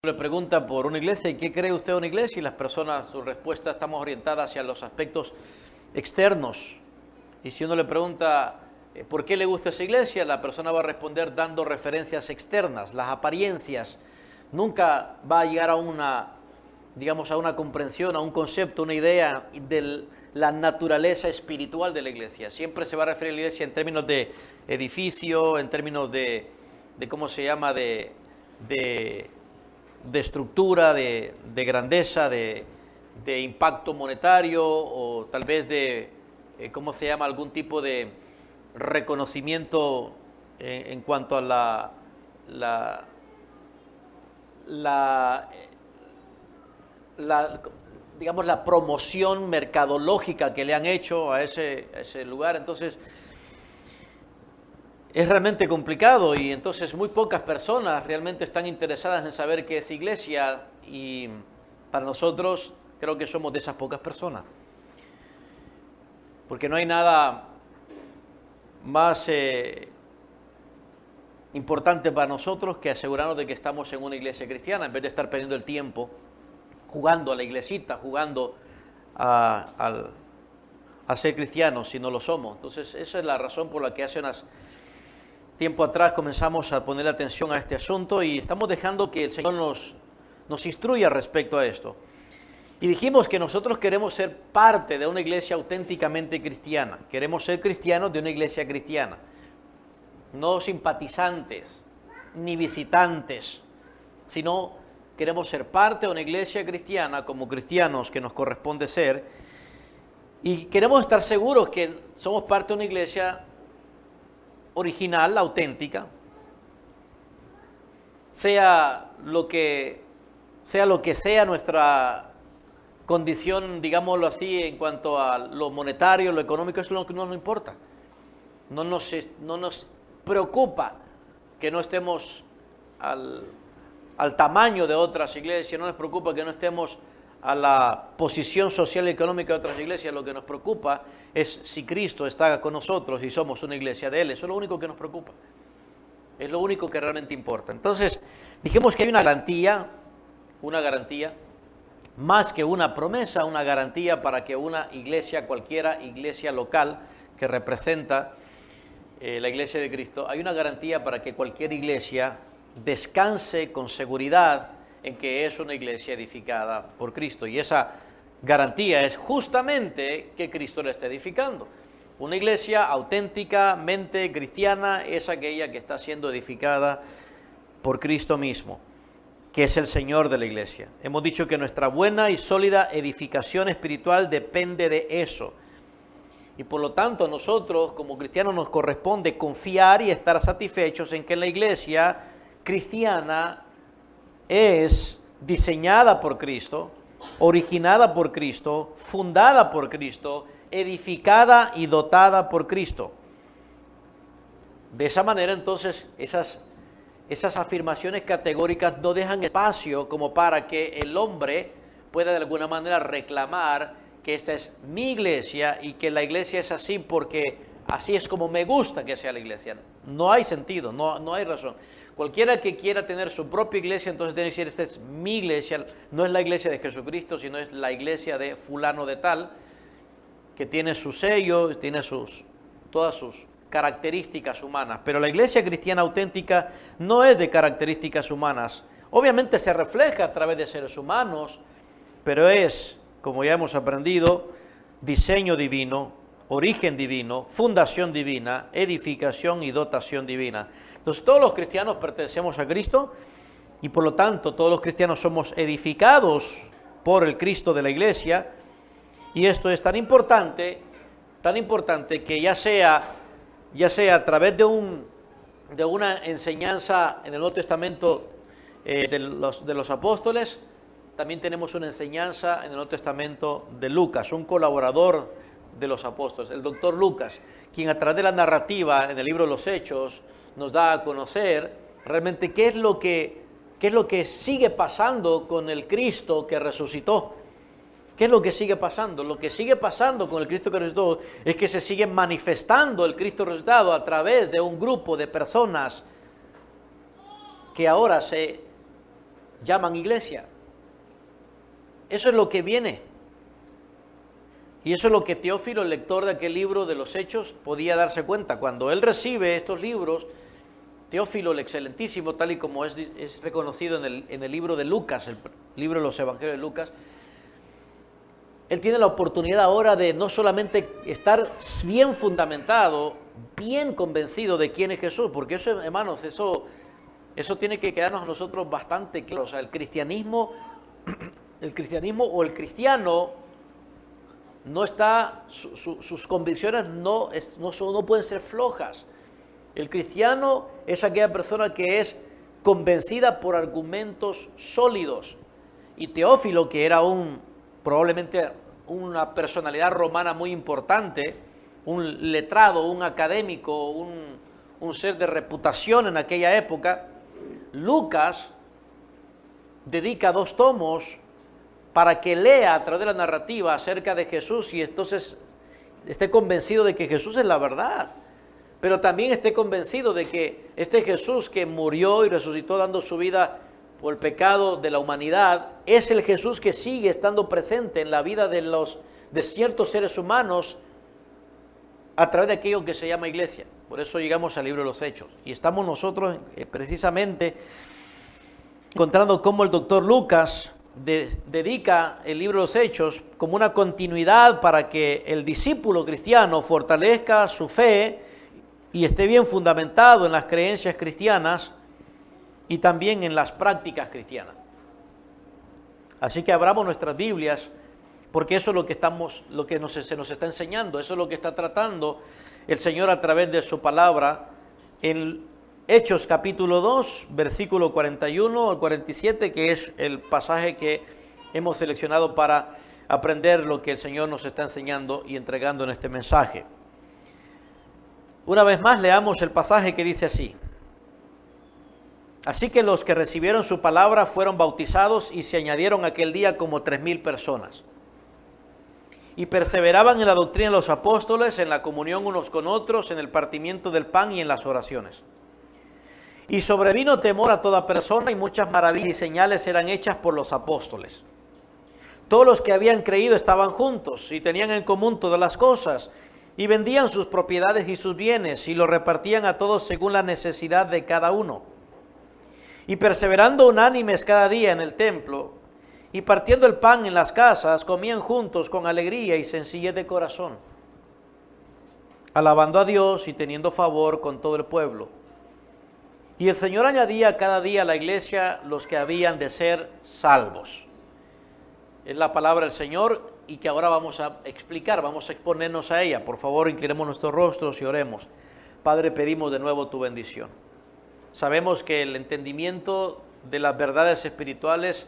Le pregunta por una iglesia, ¿y qué cree usted de una iglesia? Y las personas, su respuesta, estamos orientadas hacia los aspectos externos. Y si uno le pregunta, ¿por qué le gusta esa iglesia? La persona va a responder dando referencias externas, las apariencias. Nunca va a llegar a una, digamos, a una comprensión, a un concepto, una idea de la naturaleza espiritual de la iglesia. Siempre se va a referir a la iglesia en términos de edificio, en términos de ¿cómo se llama?, de estructura, de grandeza, de impacto monetario, o tal vez de, ¿cómo se llama?, algún tipo de reconocimiento en cuanto a digamos, la promoción mercadológica que le han hecho a ese lugar. Entonces, es realmente complicado y entonces muy pocas personas realmente están interesadas en saber qué es iglesia, y para nosotros creo que somos de esas pocas personas. Porque no hay nada más importante para nosotros que asegurarnos de que estamos en una iglesia cristiana, en vez de estar perdiendo el tiempo jugando a la iglesita, jugando a ser cristianos si no lo somos. Entonces esa es la razón por la que hace unas tiempo atrás comenzamos a poner atención a este asunto, y estamos dejando que el Señor nos instruya respecto a esto. Y dijimos que nosotros queremos ser parte de una iglesia auténticamente cristiana. Queremos ser cristianos de una iglesia cristiana. No simpatizantes, ni visitantes, sino queremos ser parte de una iglesia cristiana como cristianos que nos corresponde ser. Y queremos estar seguros que somos parte de una iglesia original, auténtica, sea lo que sea nuestra condición, digámoslo así, en cuanto a lo monetario, lo económico. Eso es lo que no nos importa. No nos preocupa que no estemos al tamaño de otras iglesias, no nos preocupa que no estemos a la posición social y económica de otras iglesias. Lo que nos preocupa es si Cristo está con nosotros y somos una iglesia de Él. Eso es lo único que nos preocupa. Es lo único que realmente importa. Entonces, dijimos que hay una garantía, más que una promesa, una garantía para que una iglesia, cualquiera iglesia local que representa la iglesia de Cristo, hay una garantía para que cualquier iglesia descanse con seguridad en que es una iglesia edificada por Cristo. Y esa garantía es justamente que Cristo la está edificando. Una iglesia auténticamente cristiana es aquella que está siendo edificada por Cristo mismo, que es el Señor de la iglesia. Hemos dicho que nuestra buena y sólida edificación espiritual depende de eso. Y por lo tanto, nosotros como cristianos nos corresponde confiar y estar satisfechos en que la iglesia cristiana es diseñada por Cristo, originada por Cristo, fundada por Cristo, edificada y dotada por Cristo. De esa manera, entonces, esas afirmaciones categóricas no dejan espacio como para que el hombre pueda de alguna manera reclamar que esta es mi iglesia y que la iglesia es así porque así es como me gusta que sea la iglesia. No hay sentido, no hay razón. Cualquiera que quiera tener su propia iglesia, entonces tiene que decir, esta es mi iglesia, no es la iglesia de Jesucristo, sino es la iglesia de fulano de tal, que tiene su sello, tiene todas sus características humanas. Pero la iglesia cristiana auténtica no es de características humanas. Obviamente se refleja a través de seres humanos, pero es, como ya hemos aprendido, diseño divino, origen divino, fundación divina, edificación y dotación divina. Entonces todos los cristianos pertenecemos a Cristo y por lo tanto todos los cristianos somos edificados por el Cristo de la iglesia, y esto es tan importante que ya sea a través de una enseñanza en el Nuevo Testamento de los apóstoles, también tenemos una enseñanza en el Nuevo Testamento de Lucas, un colaborador de los apóstoles, el doctor Lucas, quien a través de la narrativa en el libro de los Hechos nos da a conocer realmente qué es lo que sigue pasando con el Cristo que resucitó. ¿Qué es lo que sigue pasando? Lo que sigue pasando con el Cristo que resucitó es que se sigue manifestando el Cristo resucitado a través de un grupo de personas que ahora se llaman iglesia. Eso es lo que viene. Y eso es lo que Teófilo, el lector de aquel libro de los Hechos, podía darse cuenta. Cuando él recibe estos libros, Teófilo, el excelentísimo, tal y como es reconocido en el libro de Lucas, el libro de los Evangelios de Lucas, él tiene la oportunidad ahora de no solamente estar bien fundamentado, bien convencido de quién es Jesús, porque eso, hermanos, eso tiene que quedarnos a nosotros bastante claro. O sea, el cristianismo o el cristiano no está, sus convicciones no pueden ser flojas. El cristiano es aquella persona que es convencida por argumentos sólidos. Y Teófilo, que era probablemente una personalidad romana muy importante, un letrado, un académico, un ser de reputación en aquella época, Lucas dedica 2 tomos para que lea a través de la narrativa acerca de Jesús y entonces esté convencido de que Jesús es la verdad, pero también esté convencido de que este Jesús que murió y resucitó dando su vida por el pecado de la humanidad, es el Jesús que sigue estando presente en la vida de ciertos seres humanos a través de aquello que se llama iglesia. Por eso llegamos al libro de los Hechos. Y estamos nosotros precisamente encontrando cómo el doctor Lucas dedica el libro de los Hechos como una continuidad para que el discípulo cristiano fortalezca su fe y esté bien fundamentado en las creencias cristianas y también en las prácticas cristianas. Así que abramos nuestras Biblias, porque eso es lo que se nos está enseñando, eso es lo que está tratando el Señor a través de su palabra en Hechos capítulo 2, versículo 41 al 47, que es el pasaje que hemos seleccionado para aprender lo que el Señor nos está enseñando y entregando en este mensaje. Una vez más leamos el pasaje que dice así: Así que los que recibieron su palabra fueron bautizados y se añadieron aquel día como 3,000 personas. Y perseveraban en la doctrina de los apóstoles, en la comunión unos con otros, en el partimiento del pan y en las oraciones. Y sobrevino temor a toda persona y muchas maravillas y señales eran hechas por los apóstoles. Todos los que habían creído estaban juntos y tenían en común todas las cosas y vendían sus propiedades y sus bienes y los repartían a todos según la necesidad de cada uno. Y perseverando unánimes cada día en el templo y partiendo el pan en las casas, comían juntos con alegría y sencillez de corazón, alabando a Dios y teniendo favor con todo el pueblo. Y el Señor añadía cada día a la iglesia los que habían de ser salvos. Es la palabra del Señor y que ahora vamos a explicar, vamos a exponernos a ella. Por favor, inclinemos nuestros rostros y oremos. Padre, pedimos de nuevo tu bendición. Sabemos que el entendimiento de las verdades espirituales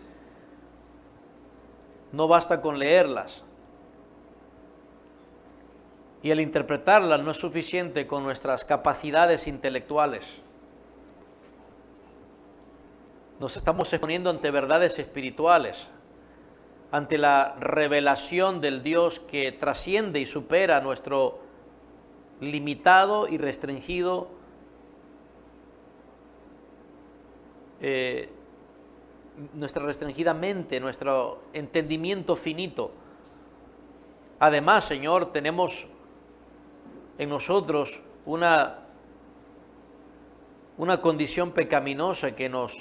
no basta con leerlas. Y el interpretarlas no es suficiente con nuestras capacidades intelectuales. Nos estamos exponiendo ante verdades espirituales, ante la revelación del Dios que trasciende y supera nuestro limitado y restringido nuestra restringida mente, nuestro entendimiento finito. Además, Señor, tenemos en nosotros una condición pecaminosa que nos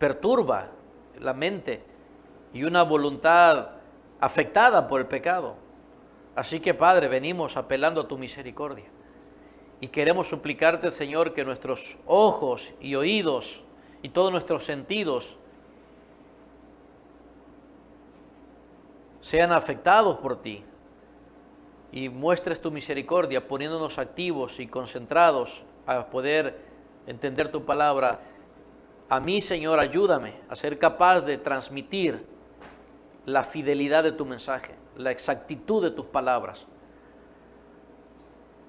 perturba la mente y una voluntad afectada por el pecado. Así que, Padre, venimos apelando a tu misericordia y queremos suplicarte, Señor, que nuestros ojos y oídos y todos nuestros sentidos sean afectados por ti y muestres tu misericordia poniéndonos activos y concentrados a poder entender tu palabra. A mí, Señor, ayúdame a ser capaz de transmitir la fidelidad de tu mensaje, la exactitud de tus palabras.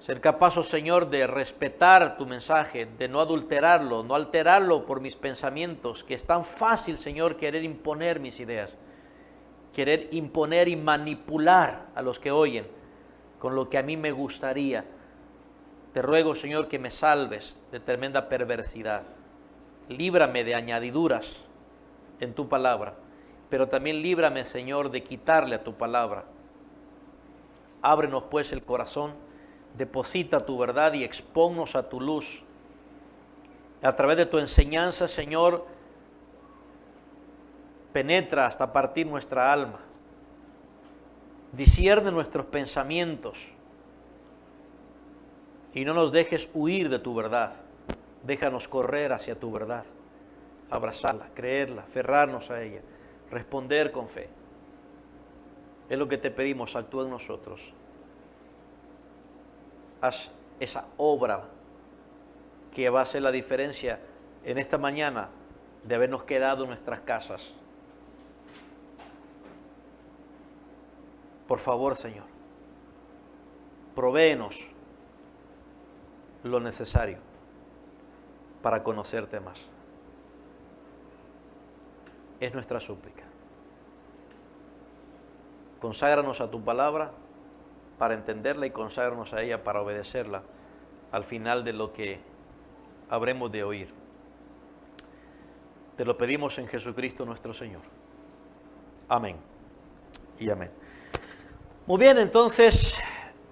Ser capaz, oh Señor, de respetar tu mensaje, de no adulterarlo, no alterarlo por mis pensamientos, que es tan fácil, Señor, querer imponer mis ideas, querer imponer y manipular a los que oyen con lo que a mí me gustaría. Te ruego, Señor, que me salves de tremenda perversidad. Líbrame de añadiduras en tu palabra, pero también líbrame, Señor, de quitarle a tu palabra. Ábrenos pues el corazón, deposita tu verdad y expónnos a tu luz. A través de tu enseñanza, Señor, penetra hasta partir nuestra alma. Discierne nuestros pensamientos y no nos dejes huir de tu verdad. Déjanos correr hacia tu verdad, abrazarla, creerla, aferrarnos a ella, responder con fe. Es lo que te pedimos, actúa en nosotros. Haz esa obra que va a hacer la diferencia en esta mañana de habernos quedado en nuestras casas. Por favor, Señor, provéenos lo necesario para conocerte más. Es nuestra súplica. Conságranos a tu palabra para entenderla y conságranos a ella para obedecerla al final de lo que habremos de oír. Te lo pedimos en Jesucristo nuestro Señor. Amén y amén. Muy bien, entonces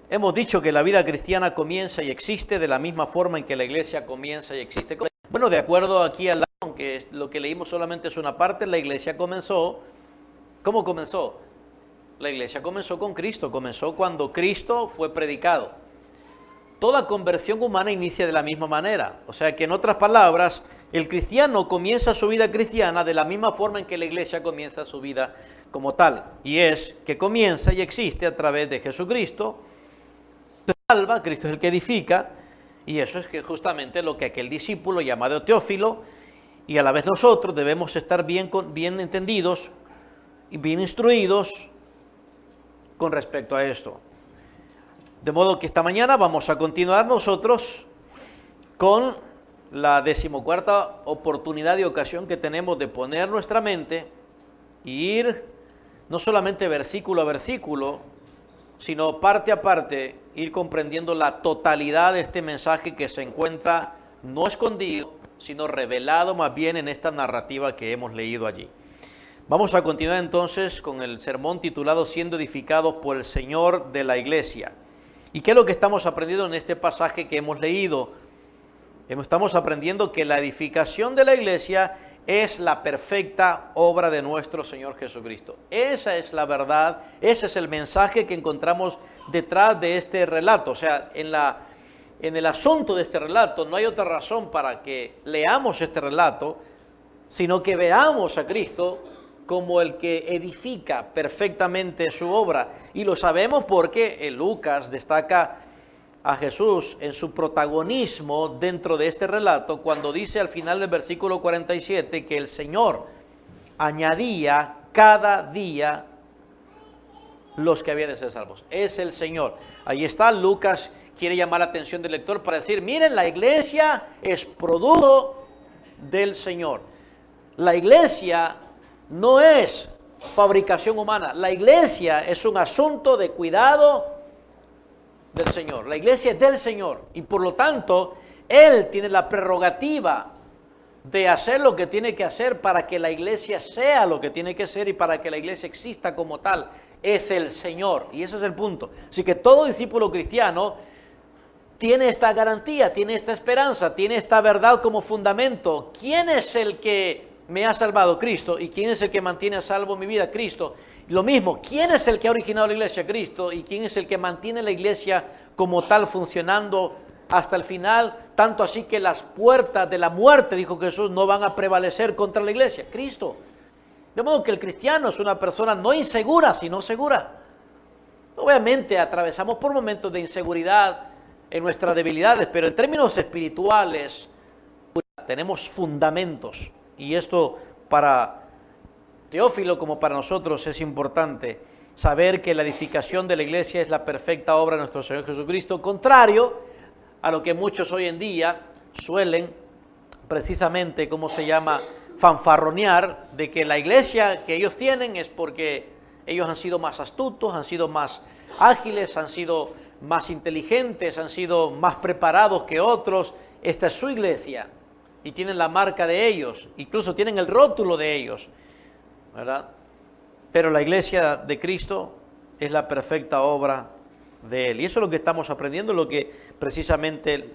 hemos dicho que la vida cristiana comienza y existe de la misma forma en que la iglesia comienza y existe. Bueno, de acuerdo aquí al lado, aunque lo que leímos solamente es una parte, la iglesia comenzó. ¿Cómo comenzó? La iglesia comenzó con Cristo, comenzó cuando Cristo fue predicado. Toda conversión humana inicia de la misma manera. O sea que en otras palabras, el cristiano comienza su vida cristiana de la misma forma en que la iglesia comienza su vida como tal. Y es que comienza y existe a través de Jesucristo. Salva, Cristo es el que edifica. Y eso es que justamente lo que aquel discípulo llamado Teófilo y a la vez nosotros debemos estar bien entendidos y bien instruidos con respecto a esto. De modo que esta mañana vamos a continuar nosotros con la 14ª oportunidad y ocasión que tenemos de poner nuestra mente y ir no solamente versículo a versículo, sino parte a parte, ir comprendiendo la totalidad de este mensaje que se encuentra no escondido, sino revelado más bien en esta narrativa que hemos leído allí. Vamos a continuar entonces con el sermón titulado Siendo edificados por el Señor de la Iglesia. ¿Y qué es lo que estamos aprendiendo en este pasaje que hemos leído? Estamos aprendiendo que la edificación de la iglesia es la perfecta obra de nuestro Señor Jesucristo. Esa es la verdad, ese es el mensaje que encontramos detrás de este relato. O sea, en el asunto de este relato no hay otra razón para que leamos este relato, sino que veamos a Cristo como el que edifica perfectamente su obra. Y lo sabemos porque Lucas destaca a Jesús en su protagonismo dentro de este relato cuando dice al final del versículo 47 que el Señor añadía cada día los que habían de ser salvos. Es el Señor. Ahí está, Lucas quiere llamar la atención del lector para decir, miren, la iglesia es producto del Señor. La iglesia no es fabricación humana. La iglesia es un asunto de cuidado del Señor. La iglesia es del Señor y por lo tanto Él tiene la prerrogativa de hacer lo que tiene que hacer para que la iglesia sea lo que tiene que ser y para que la iglesia exista como tal. Es el Señor y ese es el punto. Así que todo discípulo cristiano tiene esta garantía, tiene esta esperanza, tiene esta verdad como fundamento. ¿Quién es el que me ha salvado? Cristo. ¿Y quién es el que mantiene a salvo mi vida? Cristo. Lo mismo, ¿quién es el que ha originado la iglesia? Cristo. ¿Y quién es el que mantiene la iglesia como tal funcionando hasta el final? Tanto así que las puertas de la muerte, dijo Jesús, no van a prevalecer contra la iglesia. Cristo. De modo que el cristiano es una persona no insegura, sino segura. Obviamente atravesamos por momentos de inseguridad en nuestras debilidades, pero en términos espirituales tenemos fundamentos. Y esto para Teófilo como para nosotros es importante saber que la edificación de la iglesia es la perfecta obra de nuestro Señor Jesucristo, contrario a lo que muchos hoy en día suelen precisamente, ¿cómo se llama?, fanfarronear de que la iglesia que ellos tienen es porque ellos han sido más astutos, han sido más ágiles, han sido más inteligentes, han sido más preparados que otros. Esta es su iglesia y tienen la marca de ellos, incluso tienen el rótulo de ellos. ¿verdad? Pero la iglesia de Cristo es la perfecta obra de Él. Y eso es lo que estamos aprendiendo, lo que precisamente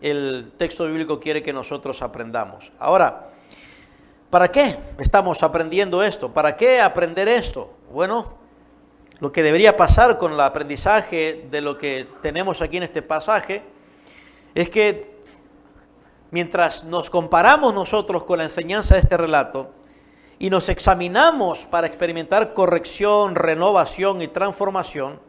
el texto bíblico quiere que nosotros aprendamos. Ahora, ¿para qué estamos aprendiendo esto? ¿Para qué aprender esto? Bueno, lo que debería pasar con el aprendizaje de lo que tenemos aquí en este pasaje es que mientras nos comparamos nosotros con la enseñanza de este relato y nos examinamos para experimentar corrección, renovación y transformación,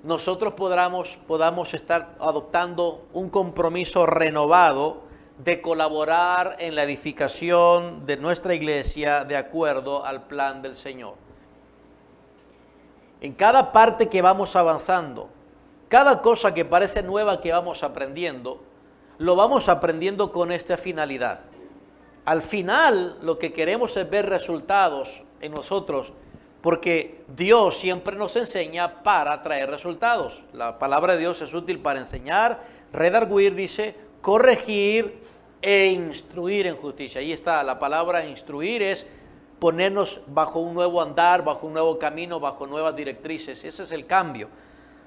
nosotros podamos estar adoptando un compromiso renovado de colaborar en la edificación de nuestra iglesia de acuerdo al plan del Señor. En cada parte que vamos avanzando, cada cosa que parece nueva que vamos aprendiendo, lo vamos aprendiendo con esta finalidad. Al final, lo que queremos es ver resultados en nosotros, porque Dios siempre nos enseña para traer resultados. La palabra de Dios es útil para enseñar, redarguir, dice, corregir e instruir en justicia. Ahí está, la palabra instruir es ponernos bajo un nuevo andar, bajo un nuevo camino, bajo nuevas directrices. Ese es el cambio.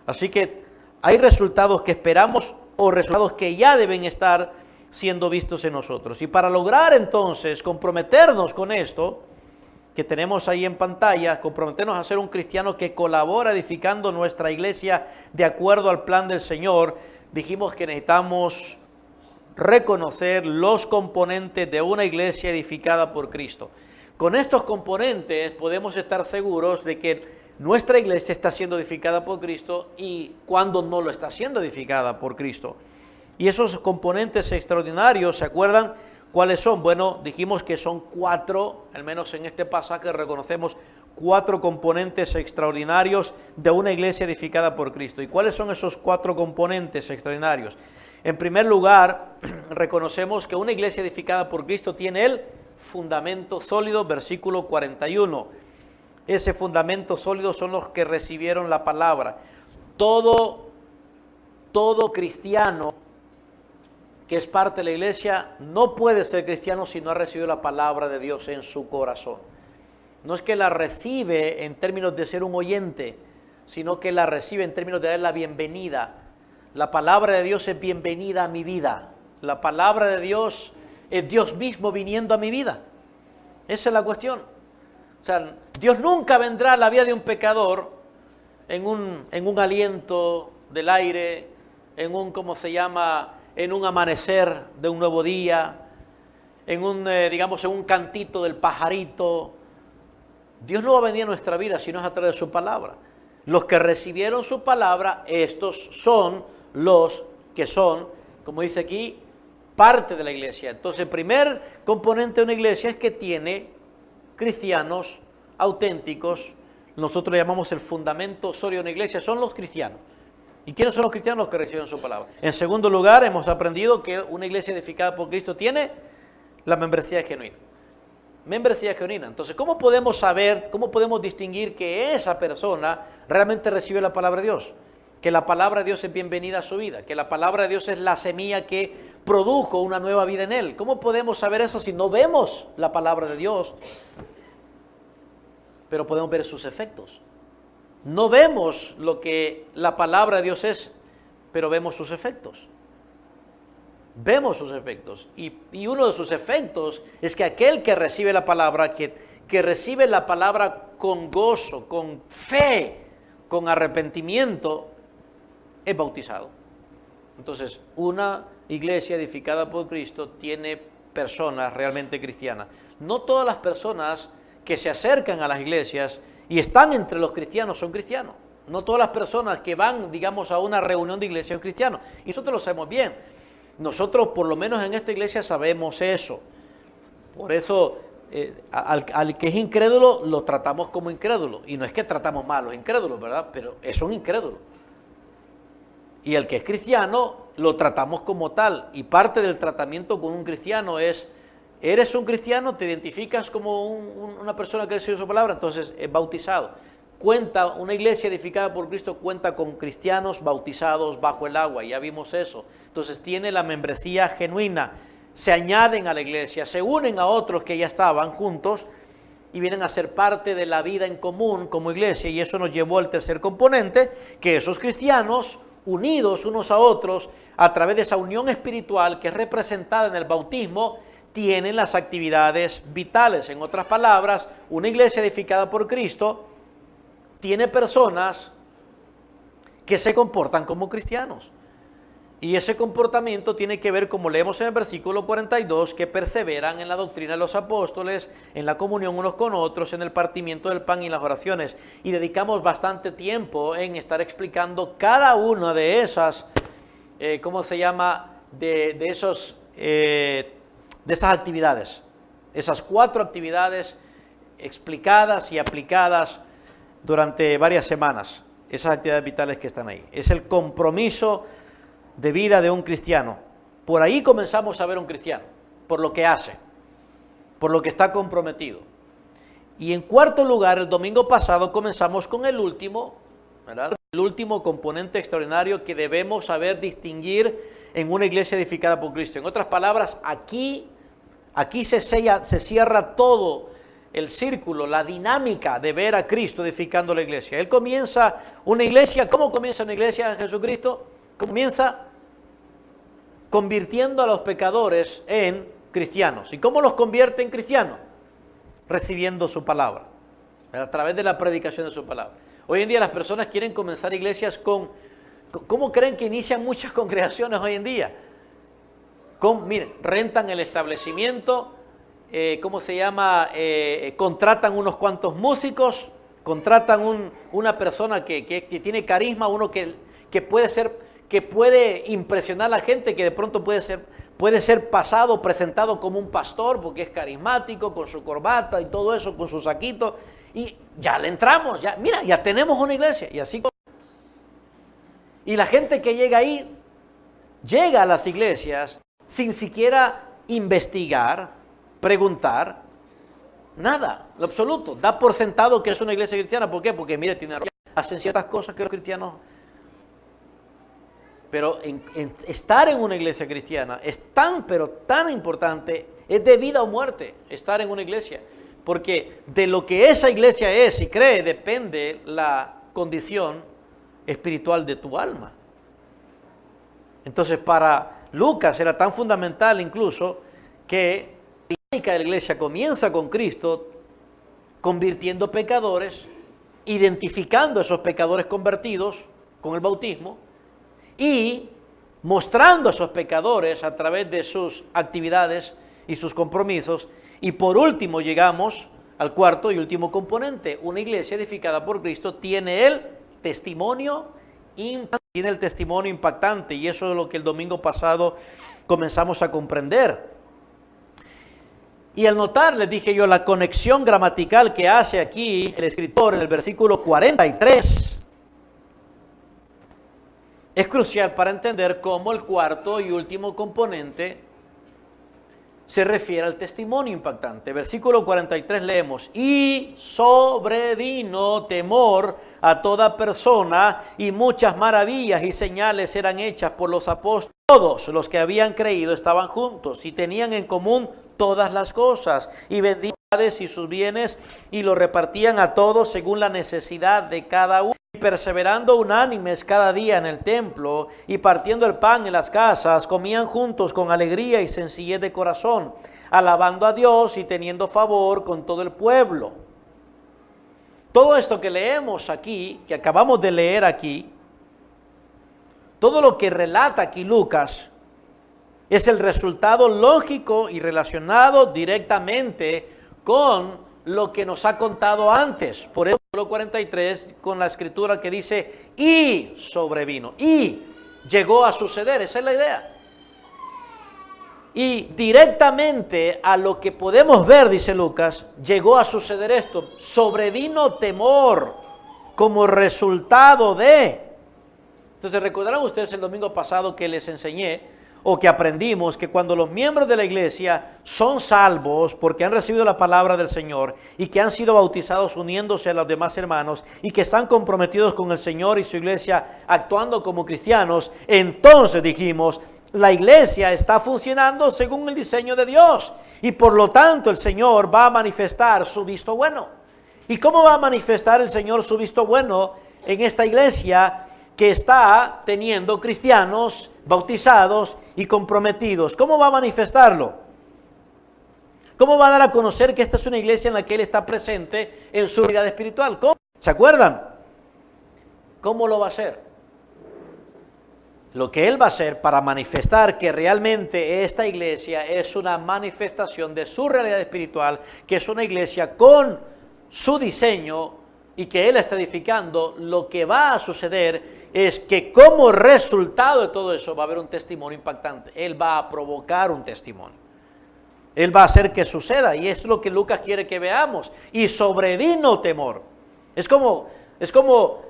Así que hay resultados que esperamos o resultados que ya deben estar siendo vistos en nosotros. Y para lograr entonces comprometernos con esto, que tenemos ahí en pantalla, comprometernos a ser un cristiano que colabora edificando nuestra iglesia de acuerdo al plan del Señor, dijimos que necesitamos reconocer los componentes de una iglesia edificada por Cristo. Con estos componentes podemos estar seguros de que nuestra iglesia está siendo edificada por Cristo y cuando no lo está siendo edificada por Cristo. Y esos componentes extraordinarios, ¿se acuerdan cuáles son? Bueno, dijimos que son 4, al menos en este pasaje reconocemos 4 componentes extraordinarios de una iglesia edificada por Cristo. ¿Y cuáles son esos 4 componentes extraordinarios? En primer lugar, reconocemos que una iglesia edificada por Cristo tiene el fundamento sólido, versículo 41. Ese fundamento sólido son los que recibieron la palabra. Todo cristiano que es parte de la iglesia no puede ser cristiano si no ha recibido la palabra de Dios en su corazón. No es que la recibe en términos de ser un oyente, sino que la recibe en términos de dar la bienvenida. La palabra de Dios es bienvenida a mi vida. La palabra de Dios es Dios mismo viniendo a mi vida. Esa es la cuestión. O sea, Dios nunca vendrá a la vida de un pecador en un aliento del aire, en un, ¿cómo se llama?, en un amanecer de un nuevo día, en un cantito del pajarito. Dios no va a venir a nuestra vida si no es a través de su palabra. Los que recibieron su palabra, estos son los que son, como dice aquí, parte de la iglesia. Entonces, el primer componente de una iglesia es que tiene cristianos auténticos. Nosotros le llamamos el fundamento sólido de una iglesia, son los cristianos. ¿Y quiénes son los cristianos? Los que reciben su palabra. En segundo lugar, hemos aprendido que una iglesia edificada por Cristo tiene la membresía genuina. Membresía genuina. Entonces, ¿cómo podemos saber, cómo podemos distinguir que esa persona realmente recibe la palabra de Dios? Que la palabra de Dios es bienvenida a su vida, que la palabra de Dios es la semilla que produjo una nueva vida en él. ¿Cómo podemos saber eso si no vemos la palabra de Dios? Pero podemos ver sus efectos. No vemos lo que la palabra de Dios es, pero vemos sus efectos. Vemos sus efectos. Y uno de sus efectos es que aquel que recibe la palabra, que recibe la palabra con gozo, con fe, con arrepentimiento, es bautizado. Entonces, una iglesia edificada por Cristo tiene personas realmente cristianas. No todas las personas que se acercan a las iglesias y están entre los cristianos son cristianos. No todas las personas que van, digamos, a una reunión de iglesia son cristianos. Y nosotros lo sabemos bien. Nosotros, por lo menos en esta iglesia, sabemos eso. Por eso, al que es incrédulo, lo tratamos como incrédulo. Y no es que tratamos mal a los incrédulos, ¿verdad? Pero es un incrédulo. Y el que es cristiano, lo tratamos como tal. Y parte del tratamiento con un cristiano es: eres un cristiano, te identificas como una persona que recibe su palabra, entonces es bautizado. Una iglesia edificada por Cristo cuenta con cristianos bautizados bajo el agua, ya vimos eso. Entonces tiene la membresía genuina. se añaden a la iglesia, se unen a otros que ya estaban juntos y vienen a ser parte de la vida en común como iglesia. Y eso nos llevó al tercer componente, que esos cristianos unidos unos a otros a través de esa unión espiritual que es representada en el bautismo, tienen las actividades vitales. En otras palabras, una iglesia edificada por Cristo tiene personas que se comportan como cristianos. Y ese comportamiento tiene que ver, como leemos en el versículo 42, que perseveran en la doctrina de los apóstoles, en la comunión unos con otros, en el partimiento del pan y las oraciones. Y dedicamos bastante tiempo en estar explicando cada una de esas, ¿cómo se llama? De esas actividades. Esas 4 actividades explicadas y aplicadas durante varias semanas. Esas actividades vitales que están ahí. Es el compromiso de vida de un cristiano. Por ahí comenzamos a ver un cristiano, por lo que hace, por lo que está comprometido. Y en cuarto lugar, el domingo pasado comenzamos con el último, ¿verdad? El último componente extraordinario que debemos saber distinguir en una iglesia edificada por Cristo. En otras palabras, aquí se cierra todo el círculo, la dinámica de ver a Cristo edificando la iglesia. Él comienza una iglesia. ¿Cómo comienza una iglesia en Jesucristo? Comienza convirtiendo a los pecadores en cristianos. ¿Y cómo los convierte en cristianos? Recibiendo su palabra, a través de la predicación de su palabra. Hoy en día las personas quieren comenzar iglesias ¿cómo creen que inician muchas congregaciones hoy en día? Miren, rentan el establecimiento, contratan unos cuantos músicos, contratan una persona que tiene carisma, uno que puede impresionar a la gente, que de pronto puede ser pasado, presentado como un pastor, porque es carismático, con su corbata y todo eso, con su saquito, y ya le entramos, ya tenemos una iglesia, y así. Y la gente que llega ahí, llega a las iglesias sin siquiera investigar, preguntar, nada, lo absoluto. Da por sentado que es una iglesia cristiana. ¿Por qué? Porque mire, hacen ciertas cosas que los cristianos. Pero estar en una iglesia cristiana es pero tan importante, es de vida o muerte estar en una iglesia. Porque de lo que esa iglesia es y cree depende la condición espiritual de tu alma. Entonces para Lucas era tan fundamental incluso que la dinámica de la iglesia comienza con Cristo convirtiendo pecadores, identificando a esos pecadores convertidos con el bautismo y mostrando a esos pecadores a través de sus actividades y sus compromisos. Y por último llegamos al cuarto y último componente. Una iglesia edificada por Cristo tiene el testimonio impactante, y eso es lo que el domingo pasado comenzamos a comprender. Y al notar, les dije yo, la conexión gramatical que hace aquí el escritor en el versículo 43, es crucial para entender cómo el cuarto y último componente se refiere al testimonio impactante. Versículo 43 leemos: y sobrevino temor a toda persona, y muchas maravillas y señales eran hechas por los apóstoles. Todos los que habían creído estaban juntos y tenían en común todas las cosas, y vendían y sus bienes y lo repartían a todos según la necesidad de cada uno. Y perseverando unánimes cada día en el templo y partiendo el pan en las casas, comían juntos con alegría y sencillez de corazón, alabando a Dios y teniendo favor con todo el pueblo. Todo esto que leemos aquí, que acabamos de leer aquí, todo lo que relata aquí Lucas, es el resultado lógico y relacionado directamente con lo que nos ha contado antes. Por eso, el 43, con la escritura que dice, y sobrevino, y llegó a suceder. Esa es la idea. Y directamente a lo que podemos ver, dice Lucas, llegó a suceder esto. Sobrevino temor como resultado de. Entonces, recordarán ustedes el domingo pasado que les enseñé, o que aprendimos, que cuando los miembros de la iglesia son salvos porque han recibido la palabra del Señor y que han sido bautizados uniéndose a los demás hermanos y que están comprometidos con el Señor y su iglesia actuando como cristianos, entonces dijimos la iglesia está funcionando según el diseño de Dios. Y por lo tanto el Señor va a manifestar su visto bueno. ¿Y cómo va a manifestar el Señor su visto bueno en esta iglesia que está teniendo cristianos bautizados y comprometidos? ¿Cómo va a manifestarlo? ¿Cómo va a dar a conocer que esta es una iglesia en la que Él está presente en su vida espiritual? ¿Cómo? ¿Se acuerdan? ¿Cómo lo va a hacer? Lo que Él va a hacer para manifestar que realmente esta iglesia es una manifestación de su realidad espiritual, que es una iglesia con su diseño y que Él está edificando, lo que va a suceder es que como resultado de todo eso va a haber un testimonio impactante. Él va a provocar un testimonio. Él va a hacer que suceda, y es lo que Lucas quiere que veamos. Y sobrevino temor. Es como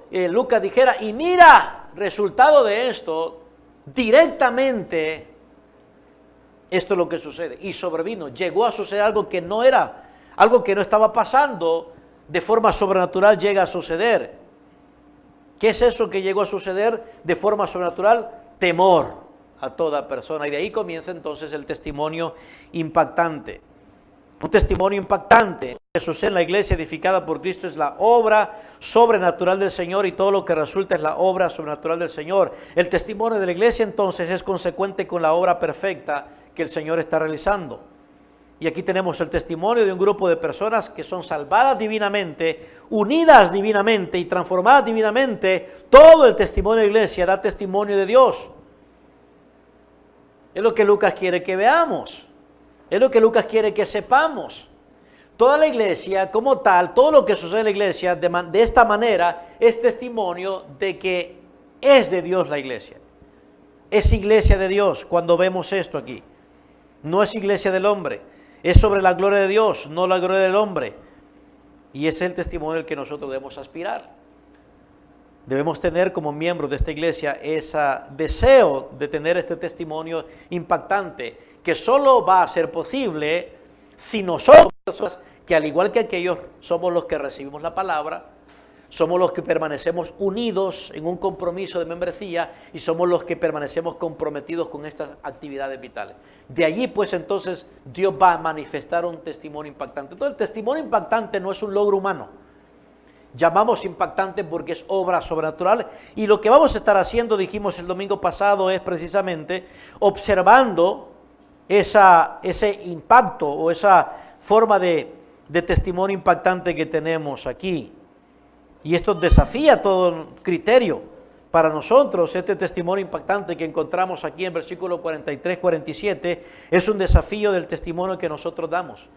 Lucas dijera, y mira, resultado de esto, directamente, esto es lo que sucede. Y sobrevino, llegó a suceder algo que no era, algo que no estaba pasando, de forma sobrenatural llega a suceder. ¿Qué es eso que llegó a suceder de forma sobrenatural? Temor a toda persona. Y de ahí comienza entonces el testimonio impactante. Un testimonio impactante que sucede en la iglesia edificada por Cristo es la obra sobrenatural del Señor, y todo lo que resulta es la obra sobrenatural del Señor. El testimonio de la iglesia entonces es consecuente con la obra perfecta que el Señor está realizando. Y aquí tenemos el testimonio de un grupo de personas que son salvadas divinamente, unidas divinamente y transformadas divinamente. Todo el testimonio de la iglesia da testimonio de Dios. Es lo que Lucas quiere que veamos. Es lo que Lucas quiere que sepamos. Toda la iglesia como tal, todo lo que sucede en la iglesia de esta manera es testimonio de que es de Dios la iglesia. Es iglesia de Dios cuando vemos esto aquí. No es iglesia del hombre. Es sobre la gloria de Dios, no la gloria del hombre. Y ese es el testimonio al que nosotros debemos aspirar. Debemos tener como miembros de esta iglesia ese deseo de tener este testimonio impactante, que solo va a ser posible si nosotros, que al igual que aquellos, somos los que recibimos la palabra, somos los que permanecemos unidos en un compromiso de membresía y somos los que permanecemos comprometidos con estas actividades vitales. De allí pues entonces Dios va a manifestar un testimonio impactante. Entonces el testimonio impactante no es un logro humano. Llamamos impactante porque es obra sobrenatural, y lo que vamos a estar haciendo, dijimos el domingo pasado, es precisamente observando ese impacto o esa forma de testimonio impactante que tenemos aquí. Y esto desafía todo criterio para nosotros. Este testimonio impactante que encontramos aquí en versículo 43-47 es un desafío del testimonio que nosotros damos,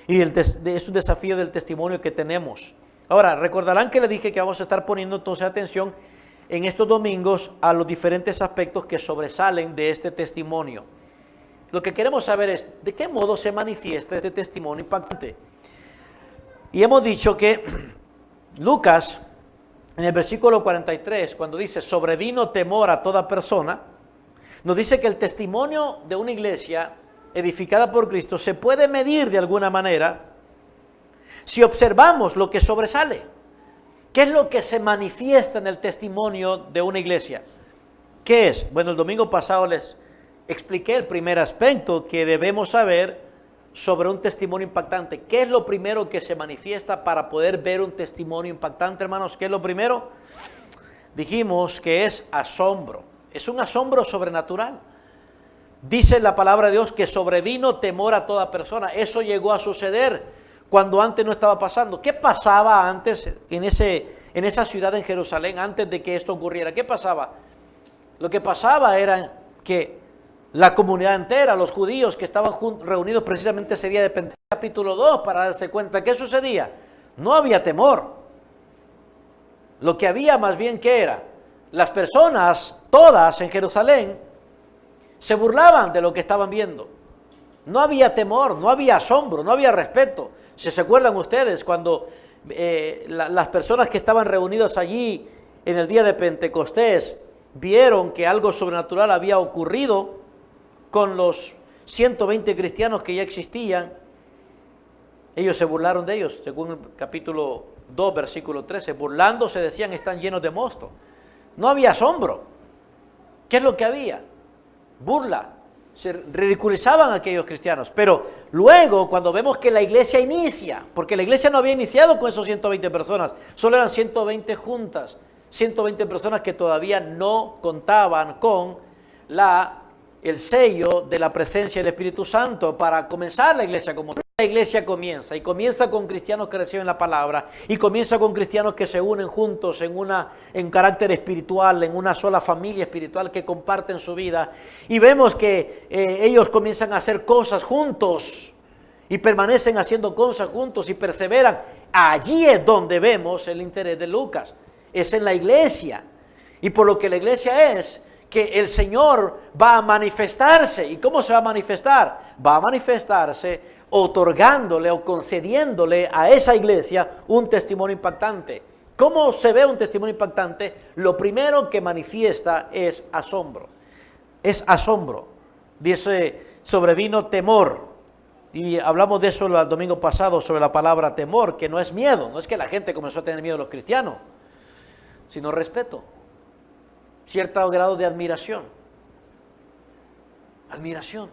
y es un desafío del testimonio que tenemos. Ahora, recordarán que les dije que vamos a estar poniendo entonces atención en estos domingos a los diferentes aspectos que sobresalen de este testimonio. Lo que queremos saber es de qué modo se manifiesta este testimonio impactante. Y hemos dicho que Lucas, en el versículo 43, cuando dice sobrevino temor a toda persona, nos dice que el testimonio de una iglesia edificada por Cristo se puede medir de alguna manera si observamos lo que sobresale. ¿Qué es lo que se manifiesta en el testimonio de una iglesia? ¿Qué es? Bueno, el domingo pasado les expliqué el primer aspecto que debemos saber sobre un testimonio impactante. ¿Qué es lo primero que se manifiesta para poder ver un testimonio impactante, hermanos? ¿Qué es lo primero? Dijimos que es asombro. Es un asombro sobrenatural. Dice la palabra de Dios que sobrevino temor a toda persona. Eso llegó a suceder cuando antes no estaba pasando. ¿Qué pasaba antes en esa ciudad en Jerusalén, antes de que esto ocurriera? ¿Qué pasaba? Lo que pasaba era que la comunidad entera, los judíos que estaban reunidos precisamente ese día de Pentecostés, capítulo 2, para darse cuenta, ¿qué sucedía? No había temor. Lo que había más bien, ¿qué era? Las personas, todas en Jerusalén, se burlaban de lo que estaban viendo. No había temor, no había asombro, no había respeto. Si se acuerdan ustedes, cuando las personas que estaban reunidas allí en el día de Pentecostés vieron que algo sobrenatural había ocurrido con los 120 cristianos que ya existían, ellos se burlaron de ellos, según el capítulo 2, versículo 13. Burlándose decían, están llenos de mosto. No había asombro. ¿Qué es lo que había? burla, se ridiculizaban a aquellos cristianos. Pero luego, cuando vemos que la iglesia inicia, porque la iglesia no había iniciado con esos 120 personas, solo eran 120 juntas, 120 personas que todavía no contaban con el sello de la presencia del Espíritu Santo para comenzar la iglesia como tal. La iglesia comienza y comienza con cristianos que reciben la palabra y comienza con cristianos que se unen juntos en carácter espiritual, en una sola familia espiritual que comparten su vida, y vemos que ellos comienzan a hacer cosas juntos y permanecen haciendo cosas juntos y perseveran. Allí es donde vemos el interés de Lucas, es en la iglesia, y por lo que la iglesia es que el Señor va a manifestarse. ¿Y cómo se va a manifestar? Va a manifestarse otorgándole o concediéndole a esa iglesia un testimonio impactante. ¿Cómo se ve un testimonio impactante? Lo primero que manifiesta es asombro. Es asombro. Dice, sobrevino temor. Y hablamos de eso el domingo pasado, sobre la palabra temor, que no es miedo. No es que la gente comenzó a tener miedo a los cristianos, sino respeto. Cierto grado de admiración. Admiración.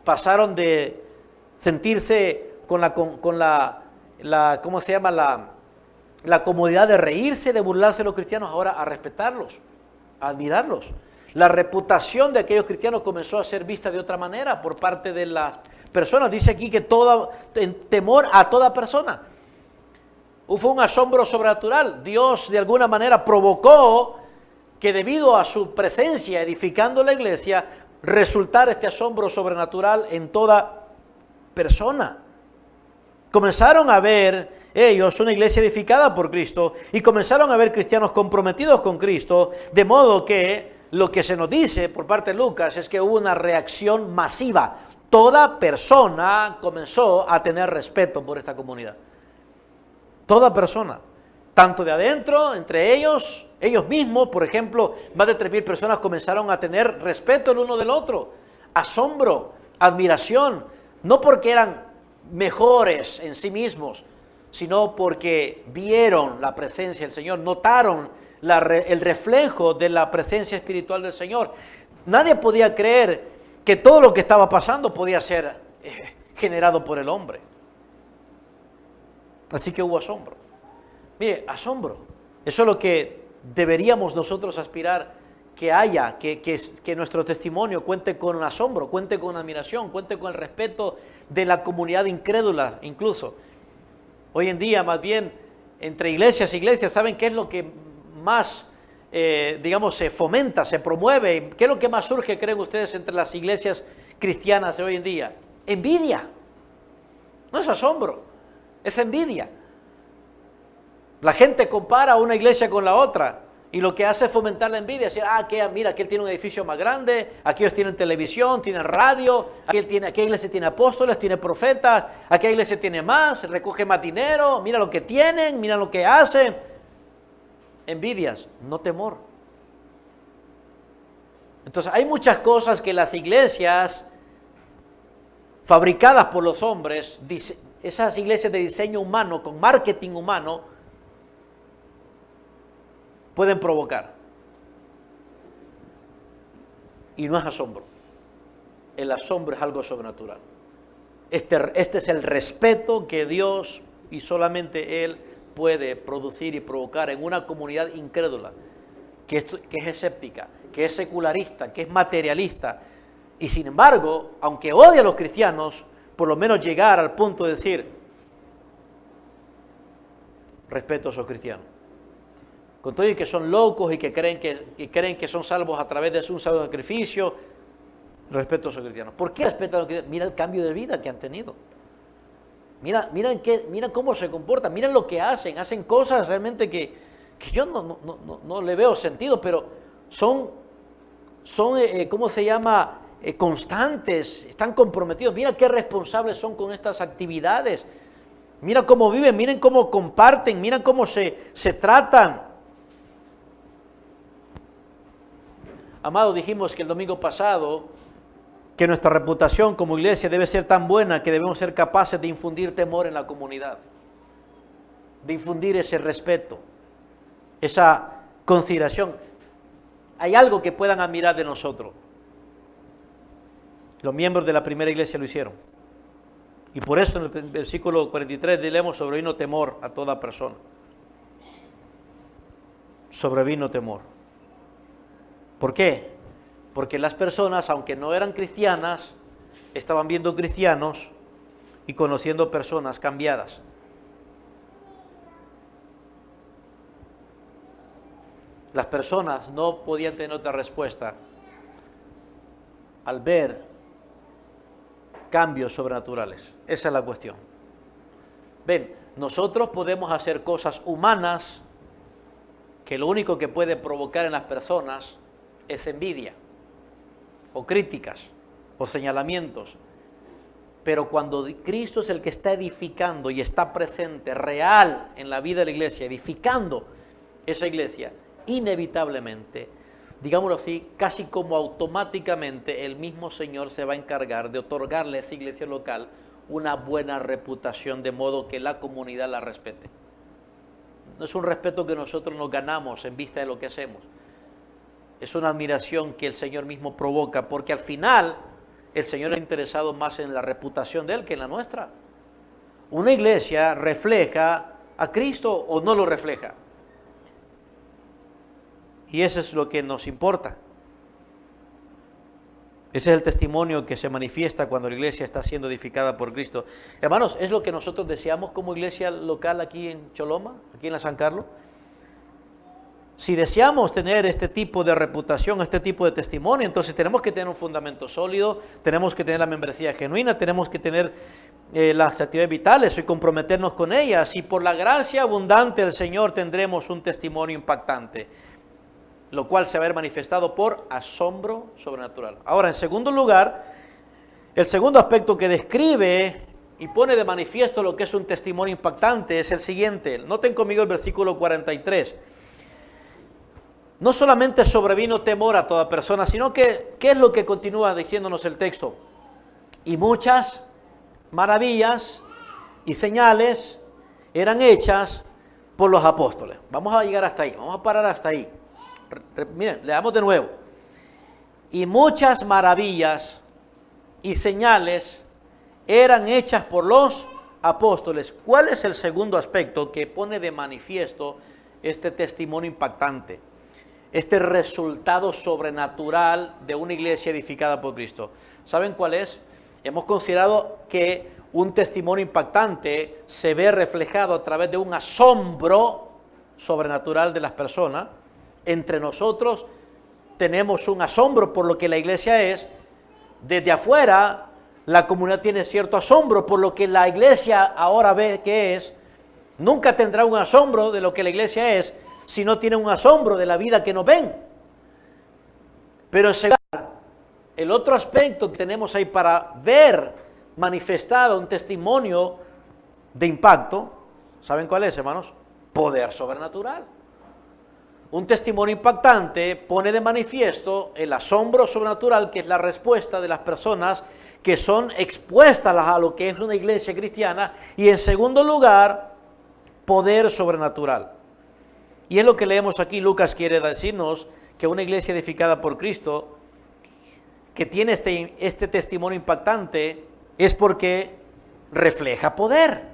Pasaron de sentirse con ¿cómo se llama? La comodidad de reírse, de burlarse de los cristianos, ahora a respetarlos, a admirarlos. La reputación de aquellos cristianos comenzó a ser vista de otra manera por parte de las personas. Dice aquí que temor a toda persona. Fue un asombro sobrenatural. Dios de alguna manera provocó que debido a su presencia edificando la iglesia, resultara este asombro sobrenatural en toda persona. Comenzaron a ver ellos una iglesia edificada por Cristo y comenzaron a ver cristianos comprometidos con Cristo, de modo que lo que se nos dice por parte de Lucas es que hubo una reacción masiva. Toda persona comenzó a tener respeto por esta comunidad. Toda persona, tanto de adentro, entre ellos mismos, por ejemplo, más de 3,000 personas comenzaron a tener respeto el uno del otro, asombro, admiración, no porque eran mejores en sí mismos, sino porque vieron la presencia del Señor, notaron el reflejo de la presencia espiritual del Señor. Nadie podía creer que todo lo que estaba pasando podía ser generado por el hombre. Así que hubo asombro. Mire, asombro. Eso es lo que deberíamos nosotros aspirar que haya, que nuestro testimonio cuente con asombro, cuente con admiración, cuente con el respeto de la comunidad incrédula incluso. Hoy en día, más bien, entre iglesias e iglesias, ¿saben qué es lo que más, se fomenta, se promueve? ¿Qué es lo que más surge, creen ustedes, entre las iglesias cristianas de hoy en día? Envidia. No es asombro, es envidia. La gente compara una iglesia con la otra y lo que hace es fomentar la envidia. Decir, mira, aquel tiene un edificio más grande, aquellos tienen televisión, tienen radio, aquella iglesia tiene apóstoles, tiene profetas, aquella iglesia tiene más, recoge más dinero, mira lo que tienen, mira lo que hacen. Envidias, no temor. Entonces hay muchas cosas que las iglesias fabricadas por los hombres, esas iglesias de diseño humano, con marketing humano, pueden provocar. Y no es asombro. El asombro es algo sobrenatural. Este es el respeto que Dios y solamente Él puede producir y provocar en una comunidad incrédula, que es escéptica, que es secularista, que es materialista. Y sin embargo, aunque odia a los cristianos, por lo menos llegar al punto de decir, respeto a esos cristianos. Con todo y que son locos y que creen que son salvos a través de un salvo sacrificio, respeto a esos cristianos. ¿Por qué respeto a los cristianos? Mira el cambio de vida que han tenido. Mira cómo se comportan, mira lo que hacen cosas realmente que yo no le veo sentido, pero son ¿cómo se llama? Constantes, están comprometidos. Mira qué responsables son con estas actividades. Mira cómo viven, miren cómo comparten, miren cómo se tratan. Amado, dijimos que el domingo pasado que nuestra reputación como iglesia debe ser tan buena que debemos ser capaces de infundir temor en la comunidad, de infundir ese respeto, esa consideración. Hay algo que puedan admirar de nosotros. Los miembros de la primera iglesia lo hicieron. Y por eso en el versículo 43 leemos: sobrevino temor a toda persona. Sobrevino temor. ¿Por qué? Porque las personas, aunque no eran cristianas, estaban viendo cristianos y conociendo personas cambiadas. Las personas no podían tener otra respuesta al ver cambios sobrenaturales. Esa es la cuestión. Ven, nosotros podemos hacer cosas humanas que lo único que puede provocar en las personas es envidia, o críticas, o señalamientos. Pero cuando Cristo es el que está edificando y está presente, real en la vida de la iglesia, edificando esa iglesia, inevitablemente, digámoslo así, casi como automáticamente, el mismo Señor se va a encargar de otorgarle a esa iglesia local una buena reputación, de modo que la comunidad la respete. No es un respeto que nosotros nos ganamos en vista de lo que hacemos. Es una admiración que el Señor mismo provoca, porque al final el Señor es interesado más en la reputación de Él que en la nuestra. Una iglesia refleja a Cristo o no lo refleja. Y eso es lo que nos importa. Ese es el testimonio que se manifiesta cuando la iglesia está siendo edificada por Cristo. Hermanos, es lo que nosotros deseamos como iglesia local aquí en Choloma, aquí en la San Carlos. Si deseamos tener este tipo de reputación, este tipo de testimonio, entonces tenemos que tener un fundamento sólido, tenemos que tener la membresía genuina, tenemos que tener las actividades vitales y comprometernos con ellas. Y por la gracia abundante del Señor tendremos un testimonio impactante, lo cual se va a ver manifestado por asombro sobrenatural. Ahora, en segundo lugar, el segundo aspecto que describe y pone de manifiesto lo que es un testimonio impactante es el siguiente. Noten conmigo el versículo 43. No solamente sobrevino temor a toda persona, sino que, ¿qué es lo que continúa diciéndonos el texto? Y muchas maravillas y señales eran hechas por los apóstoles. Vamos a llegar hasta ahí, vamos a parar hasta ahí. Miren, leamos de nuevo. Y muchas maravillas y señales eran hechas por los apóstoles. ¿Cuál es el segundo aspecto que pone de manifiesto este testimonio impactante? Este resultado sobrenatural de una iglesia edificada por Cristo. ¿Saben cuál es? Hemos considerado que un testimonio impactante se ve reflejado a través de un asombro sobrenatural de las personas. Entre nosotros tenemos un asombro por lo que la iglesia es. Desde afuera, la comunidad tiene cierto asombro por lo que la iglesia ahora ve que es. Nunca tendrá un asombro de lo que la iglesia es si no tiene un asombro de la vida que nos ven. Pero el otro aspecto que tenemos ahí para ver manifestado un testimonio de impacto, ¿saben cuál es, hermanos? Poder sobrenatural. Un testimonio impactante pone de manifiesto el asombro sobrenatural, que es la respuesta de las personas que son expuestas a lo que es una iglesia cristiana. Y en segundo lugar, poder sobrenatural. Y es lo que leemos aquí. Lucas quiere decirnos que una iglesia edificada por Cristo, que tiene este testimonio impactante, es porque refleja poder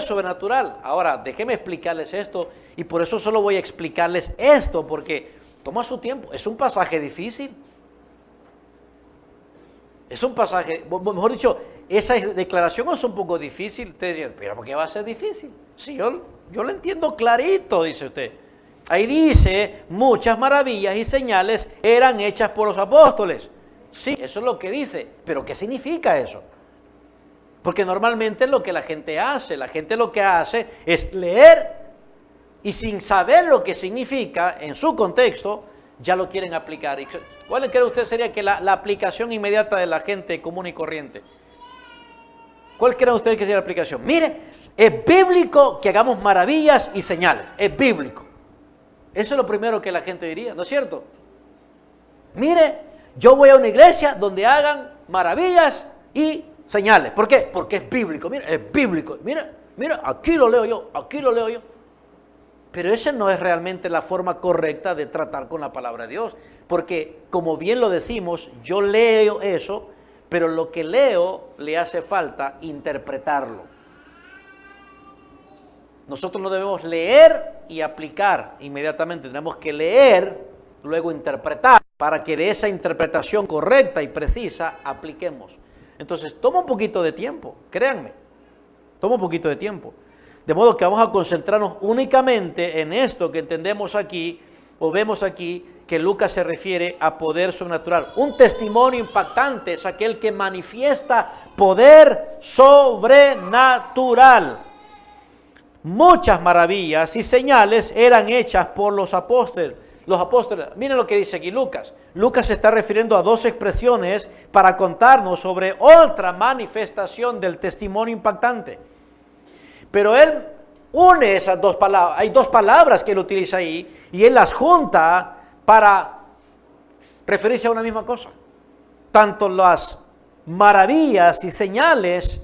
sobrenatural. Ahora, déjenme explicarles esto, y por eso solo voy a explicarles esto, porque toma su tiempo. Es un pasaje difícil. Es un pasaje, mejor dicho, esa declaración es un poco difícil. Ustedes dicen, pero ¿por qué va a ser difícil? Sí, yo lo entiendo clarito, dice usted. Ahí dice, muchas maravillas y señales eran hechas por los apóstoles. Sí, eso es lo que dice, pero ¿qué significa eso? Porque normalmente es lo que la gente hace. La gente lo que hace es leer y sin saber lo que significa en su contexto, ya lo quieren aplicar. ¿Y cuál cree usted sería que la aplicación inmediata de la gente común y corriente? ¿Cuál creen ustedes que sería la aplicación? Mire, es bíblico que hagamos maravillas y señales. Es bíblico. Eso es lo primero que la gente diría, ¿no es cierto? Mire, yo voy a una iglesia donde hagan maravillas y señales. ¿Por qué? Porque es bíblico. Mira, es bíblico. Mira, aquí lo leo yo, aquí lo leo yo. Pero esa no es realmente la forma correcta de tratar con la palabra de Dios. Porque, como bien lo decimos, yo leo eso, pero lo que leo le hace falta interpretarlo. Nosotros no debemos leer y aplicar inmediatamente, tenemos que leer, luego interpretar, para que de esa interpretación correcta y precisa apliquemos. Entonces, toma un poquito de tiempo, créanme, toma un poquito de tiempo. De modo que vamos a concentrarnos únicamente en esto que entendemos aquí, o vemos aquí, que Lucas se refiere a poder sobrenatural. Un testimonio impactante es aquel que manifiesta poder sobrenatural. Muchas maravillas y señales eran hechas por los apóstoles. Miren lo que dice aquí Lucas. Lucas se está refiriendo a dos expresiones para contarnos sobre otra manifestación del testimonio impactante. Pero él une esas dos palabras. Hay dos palabras que él utiliza ahí y él las junta para referirse a una misma cosa. Tanto las maravillas y señales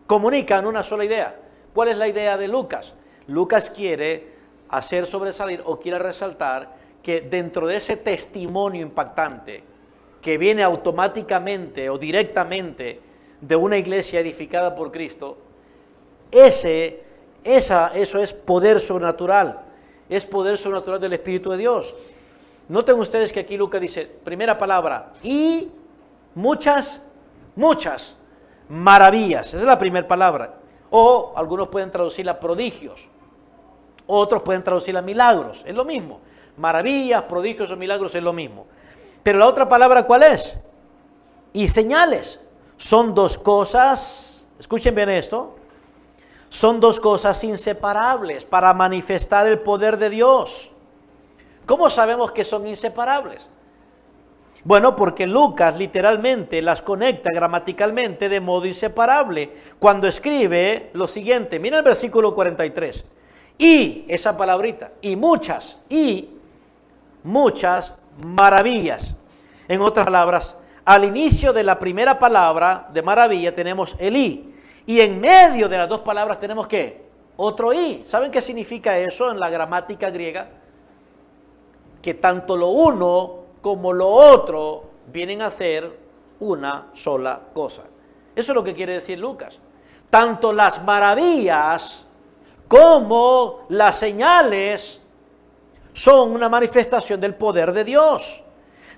comunican una sola idea. ¿Cuál es la idea de Lucas? Lucas quiere hacer sobresalir o quiere resaltar que dentro de ese testimonio impactante que viene automáticamente o directamente de una iglesia edificada por Cristo, eso es poder sobrenatural, es poder sobrenatural del Espíritu de Dios. Noten ustedes que aquí Lucas dice, primera palabra, y muchas maravillas. Esa es la primera palabra. O algunos pueden traducirla prodigios, otros pueden traducirla milagros, es lo mismo. Maravillas, prodigios o milagros es lo mismo. Pero la otra palabra, ¿cuál es? Y señales. Son dos cosas, escuchen bien esto, son dos cosas inseparables para manifestar el poder de Dios. ¿Cómo sabemos que son inseparables? Bueno, porque Lucas literalmente las conecta gramaticalmente de modo inseparable cuando escribe lo siguiente. Mira el versículo 43. Y, esa palabrita, y muchas maravillas. En otras palabras, al inicio de la primera palabra de maravilla tenemos el y en medio de las dos palabras tenemos ¿qué? Otro i. ¿Saben qué significa eso en la gramática griega? Que tanto lo uno como lo otro vienen a ser una sola cosa. Eso es lo que quiere decir Lucas. Tanto las maravillas como las señales son una manifestación del poder de Dios.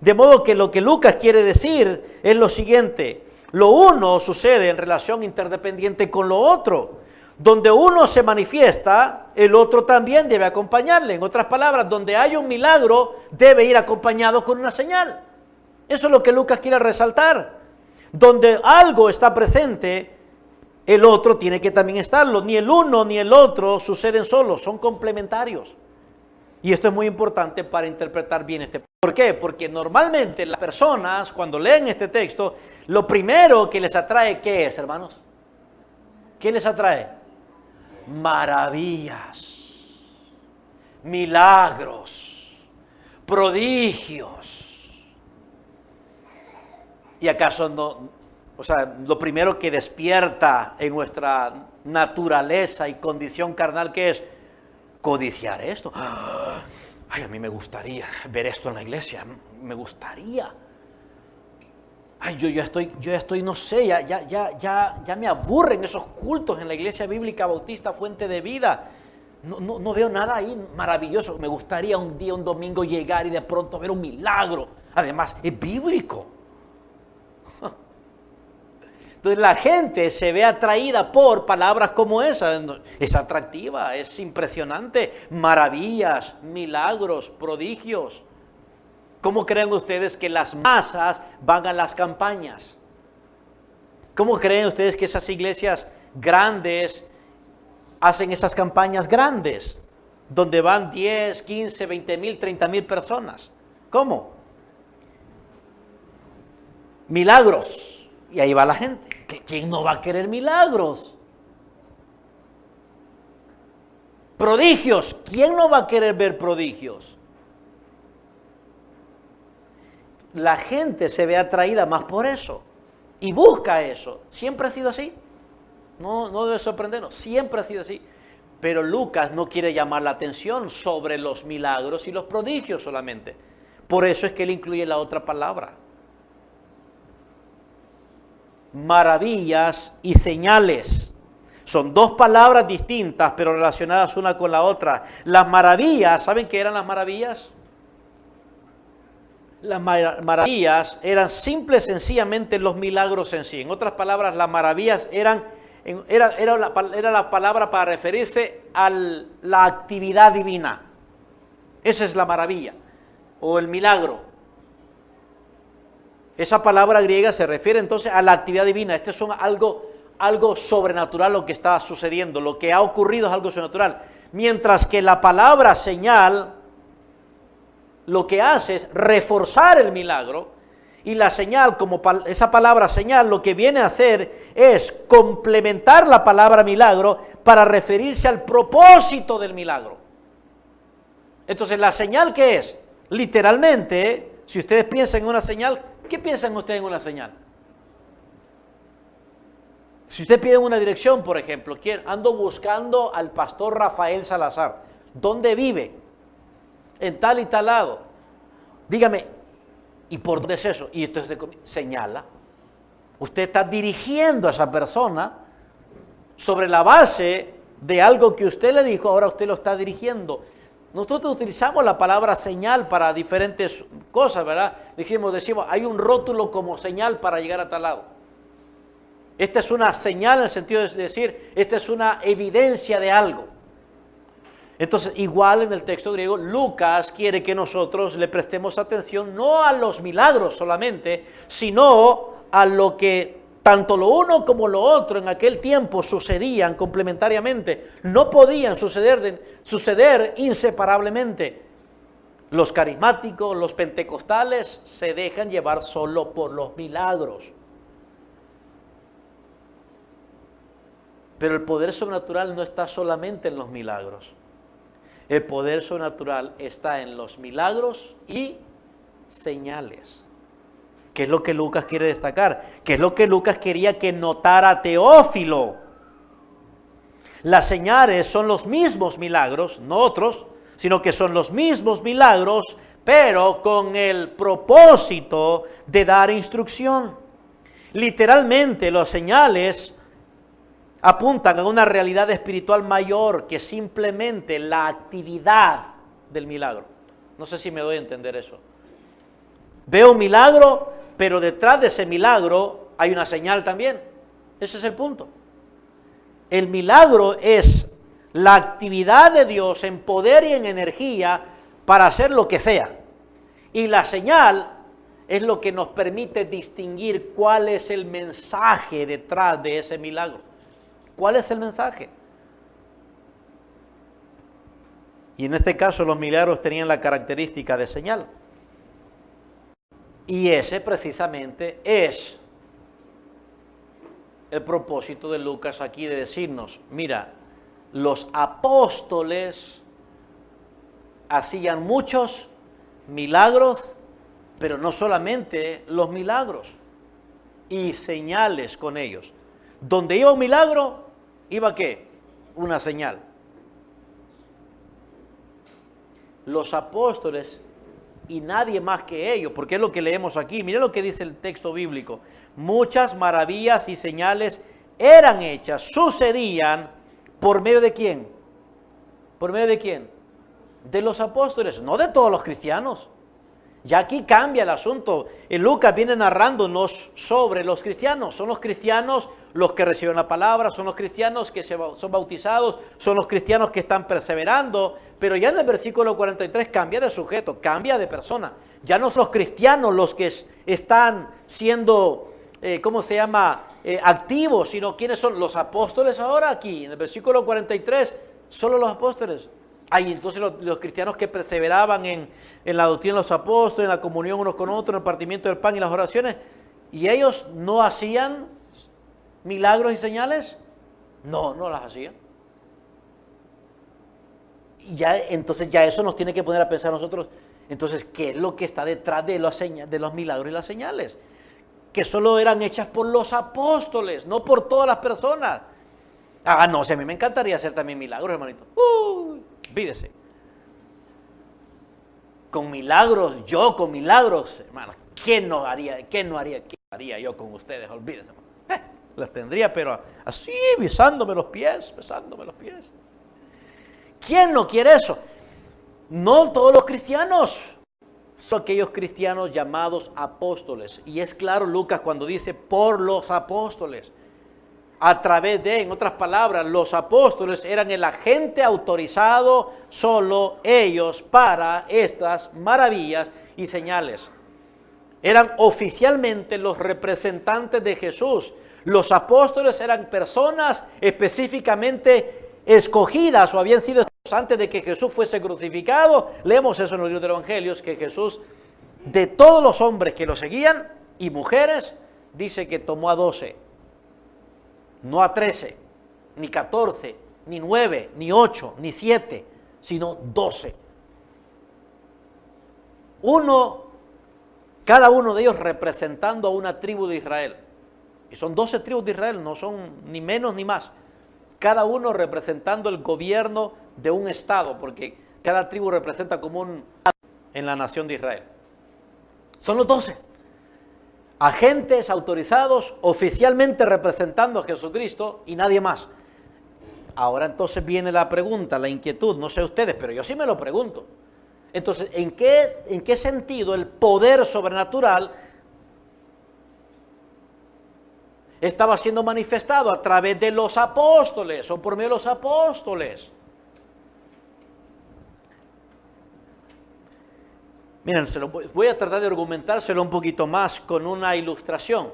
De modo que lo que Lucas quiere decir es lo siguiente: lo uno sucede en relación interdependiente con lo otro. Donde uno se manifiesta, el otro también debe acompañarle. En otras palabras, donde hay un milagro, debe ir acompañado con una señal. Eso es lo que Lucas quiere resaltar. Donde algo está presente, el otro tiene que también estarlo. Ni el uno ni el otro suceden solos, son complementarios. Y esto es muy importante para interpretar bien este. ¿Por qué? Porque normalmente las personas, cuando leen este texto, lo primero que les atrae, ¿qué es, hermanos? ¿Qué les atrae? Maravillas, milagros, prodigios. ¿Y acaso no? O sea, lo primero que despierta en nuestra naturaleza y condición carnal, ¿qué es? Codiciar esto. Ay, a mí me gustaría ver esto en la iglesia, me gustaría. Ay, yo ya estoy, no sé, ya me aburren esos cultos en la Iglesia Bíblica Bautista Fuente de Vida. No veo nada ahí maravilloso. Me gustaría un día, un domingo, llegar y de pronto ver un milagro. Además, es bíblico. Entonces la gente se ve atraída por palabras como esa. Es atractiva, es impresionante. Maravillas, milagros, prodigios. ¿Cómo creen ustedes que las masas van a las campañas? ¿Cómo creen ustedes que esas iglesias grandes hacen esas campañas grandes? Donde van 10, 15, 20 mil, 30 mil personas. ¿Cómo? Milagros. Y ahí va la gente. ¿Quién no va a querer milagros? Prodigios. ¿Quién no va a querer ver prodigios? La gente se ve atraída más por eso y busca eso. Siempre ha sido así. No debe sorprendernos. Siempre ha sido así. Pero Lucas no quiere llamar la atención sobre los milagros y los prodigios solamente. Por eso es que él incluye la otra palabra. Maravillas y señales. Son dos palabras distintas, pero relacionadas una con la otra. Las maravillas, ¿saben qué eran las maravillas? Las maravillas eran simple y sencillamente los milagros en sí. En otras palabras, las maravillas era la palabra para referirse a la actividad divina. Esa es la maravilla o el milagro. Esa palabra griega se refiere entonces a la actividad divina. Este es algo sobrenatural lo que está sucediendo. Lo que ha ocurrido es algo sobrenatural. Mientras que la palabra señal lo que hace es reforzar el milagro, y la señal, como esa palabra señal, lo que viene a hacer es complementar la palabra milagro para referirse al propósito del milagro. Entonces, ¿la señal qué es? Literalmente, si ustedes piensan en una señal, ¿qué piensan ustedes en una señal? Si usted pide una dirección, por ejemplo, ando buscando al pastor Rafael Salazar, ¿dónde vive? En tal y tal lado. Dígame, ¿y por dónde es eso? Y entonces señala. Usted está dirigiendo a esa persona sobre la base de algo que usted le dijo, ahora usted lo está dirigiendo. Nosotros utilizamos la palabra señal para diferentes cosas, ¿verdad? Decimos, hay un rótulo como señal para llegar a tal lado. Esta es una señal en el sentido de decir, esta es una evidencia de algo. Entonces, igual en el texto griego, Lucas quiere que nosotros le prestemos atención no a los milagros solamente, sino a lo que tanto lo uno como lo otro en aquel tiempo sucedían complementariamente. No podían suceder inseparablemente. Los carismáticos, los pentecostales se dejan llevar solo por los milagros. Pero el poder sobrenatural no está solamente en los milagros. El poder sobrenatural está en los milagros y señales. ¿Qué es lo que Lucas quiere destacar? ¿Qué es lo que Lucas quería que notara Teófilo? Las señales son los mismos milagros, no otros, sino que son los mismos milagros, pero con el propósito de dar instrucción. Literalmente, las señales apuntan a una realidad espiritual mayor que simplemente la actividad del milagro. No sé si me doy a entender eso. Veo un milagro, pero detrás de ese milagro hay una señal también. Ese es el punto. El milagro es la actividad de Dios en poder y en energía para hacer lo que sea. Y la señal es lo que nos permite distinguir cuál es el mensaje detrás de ese milagro. ¿Cuál es el mensaje? Y en este caso los milagros tenían la característica de señal. Y ese precisamente es el propósito de Lucas aquí de decirnos, mira, los apóstoles hacían muchos milagros, pero no solamente los milagros, y señales con ellos. Donde iba un milagro, ¿iba qué? Una señal. Los apóstoles y nadie más que ellos, porque es lo que leemos aquí. Miren lo que dice el texto bíblico. Muchas maravillas y señales eran hechas, sucedían, ¿por medio de quién? ¿Por medio de quién? De los apóstoles, no de todos los cristianos. Ya aquí cambia el asunto. Lucas viene narrándonos sobre los cristianos. Son los cristianos los que reciben la palabra, son los cristianos que son bautizados, son los cristianos que están perseverando. Pero ya en el versículo 43 cambia de sujeto, cambia de persona. Ya no son los cristianos los que están siendo, activos, sino ¿quiénes son? Los apóstoles ahora aquí. En el versículo 43, solo los apóstoles. Hay entonces los cristianos que perseveraban en la doctrina de los apóstoles, en la comunión unos con otros, en el partimiento del pan y las oraciones, y ellos no hacían milagros y señales. No las hacían. Y entonces ya eso nos tiene que poner a pensar nosotros, entonces, ¿qué es lo que está detrás de los milagros y las señales? Que solo eran hechas por los apóstoles, no por todas las personas. No, si a mí me encantaría hacer también milagros, hermanito. Olvídese. con milagros, yo con milagros, hermano, ¿qué no haría yo con ustedes? Olvídense. Las tendría, pero así, besándome los pies. ¿Quién no quiere eso? No todos los cristianos. Son aquellos cristianos llamados apóstoles. Y es claro Lucas cuando dice por los apóstoles. A través de, en otras palabras, los apóstoles eran el agente autorizado, solo ellos, para estas maravillas y señales. Eran oficialmente los representantes de Jesús. Los apóstoles eran personas específicamente escogidas o habían sido antes de que Jesús fuese crucificado. Leemos eso en los libros de los Evangelios, que Jesús, de todos los hombres que lo seguían y mujeres, dice que tomó a 12, no a 13, ni 14, ni 9, ni 8, ni 7, sino 12. Cada uno de ellos representando a una tribu de Israel. Y son 12 tribus de Israel, no son ni menos ni más. Cada uno representando el gobierno de un estado, porque cada tribu representa como un en la nación de Israel. Son los 12. Agentes autorizados oficialmente representando a Jesucristo y nadie más. Ahora entonces viene la pregunta, la inquietud, no sé ustedes, pero yo sí me lo pregunto. Entonces, ¿en qué sentido el poder sobrenatural estaba siendo manifestado? A través de los apóstoles o por medio de los apóstoles. Miren, voy a tratar de argumentárselo un poquito más con una ilustración.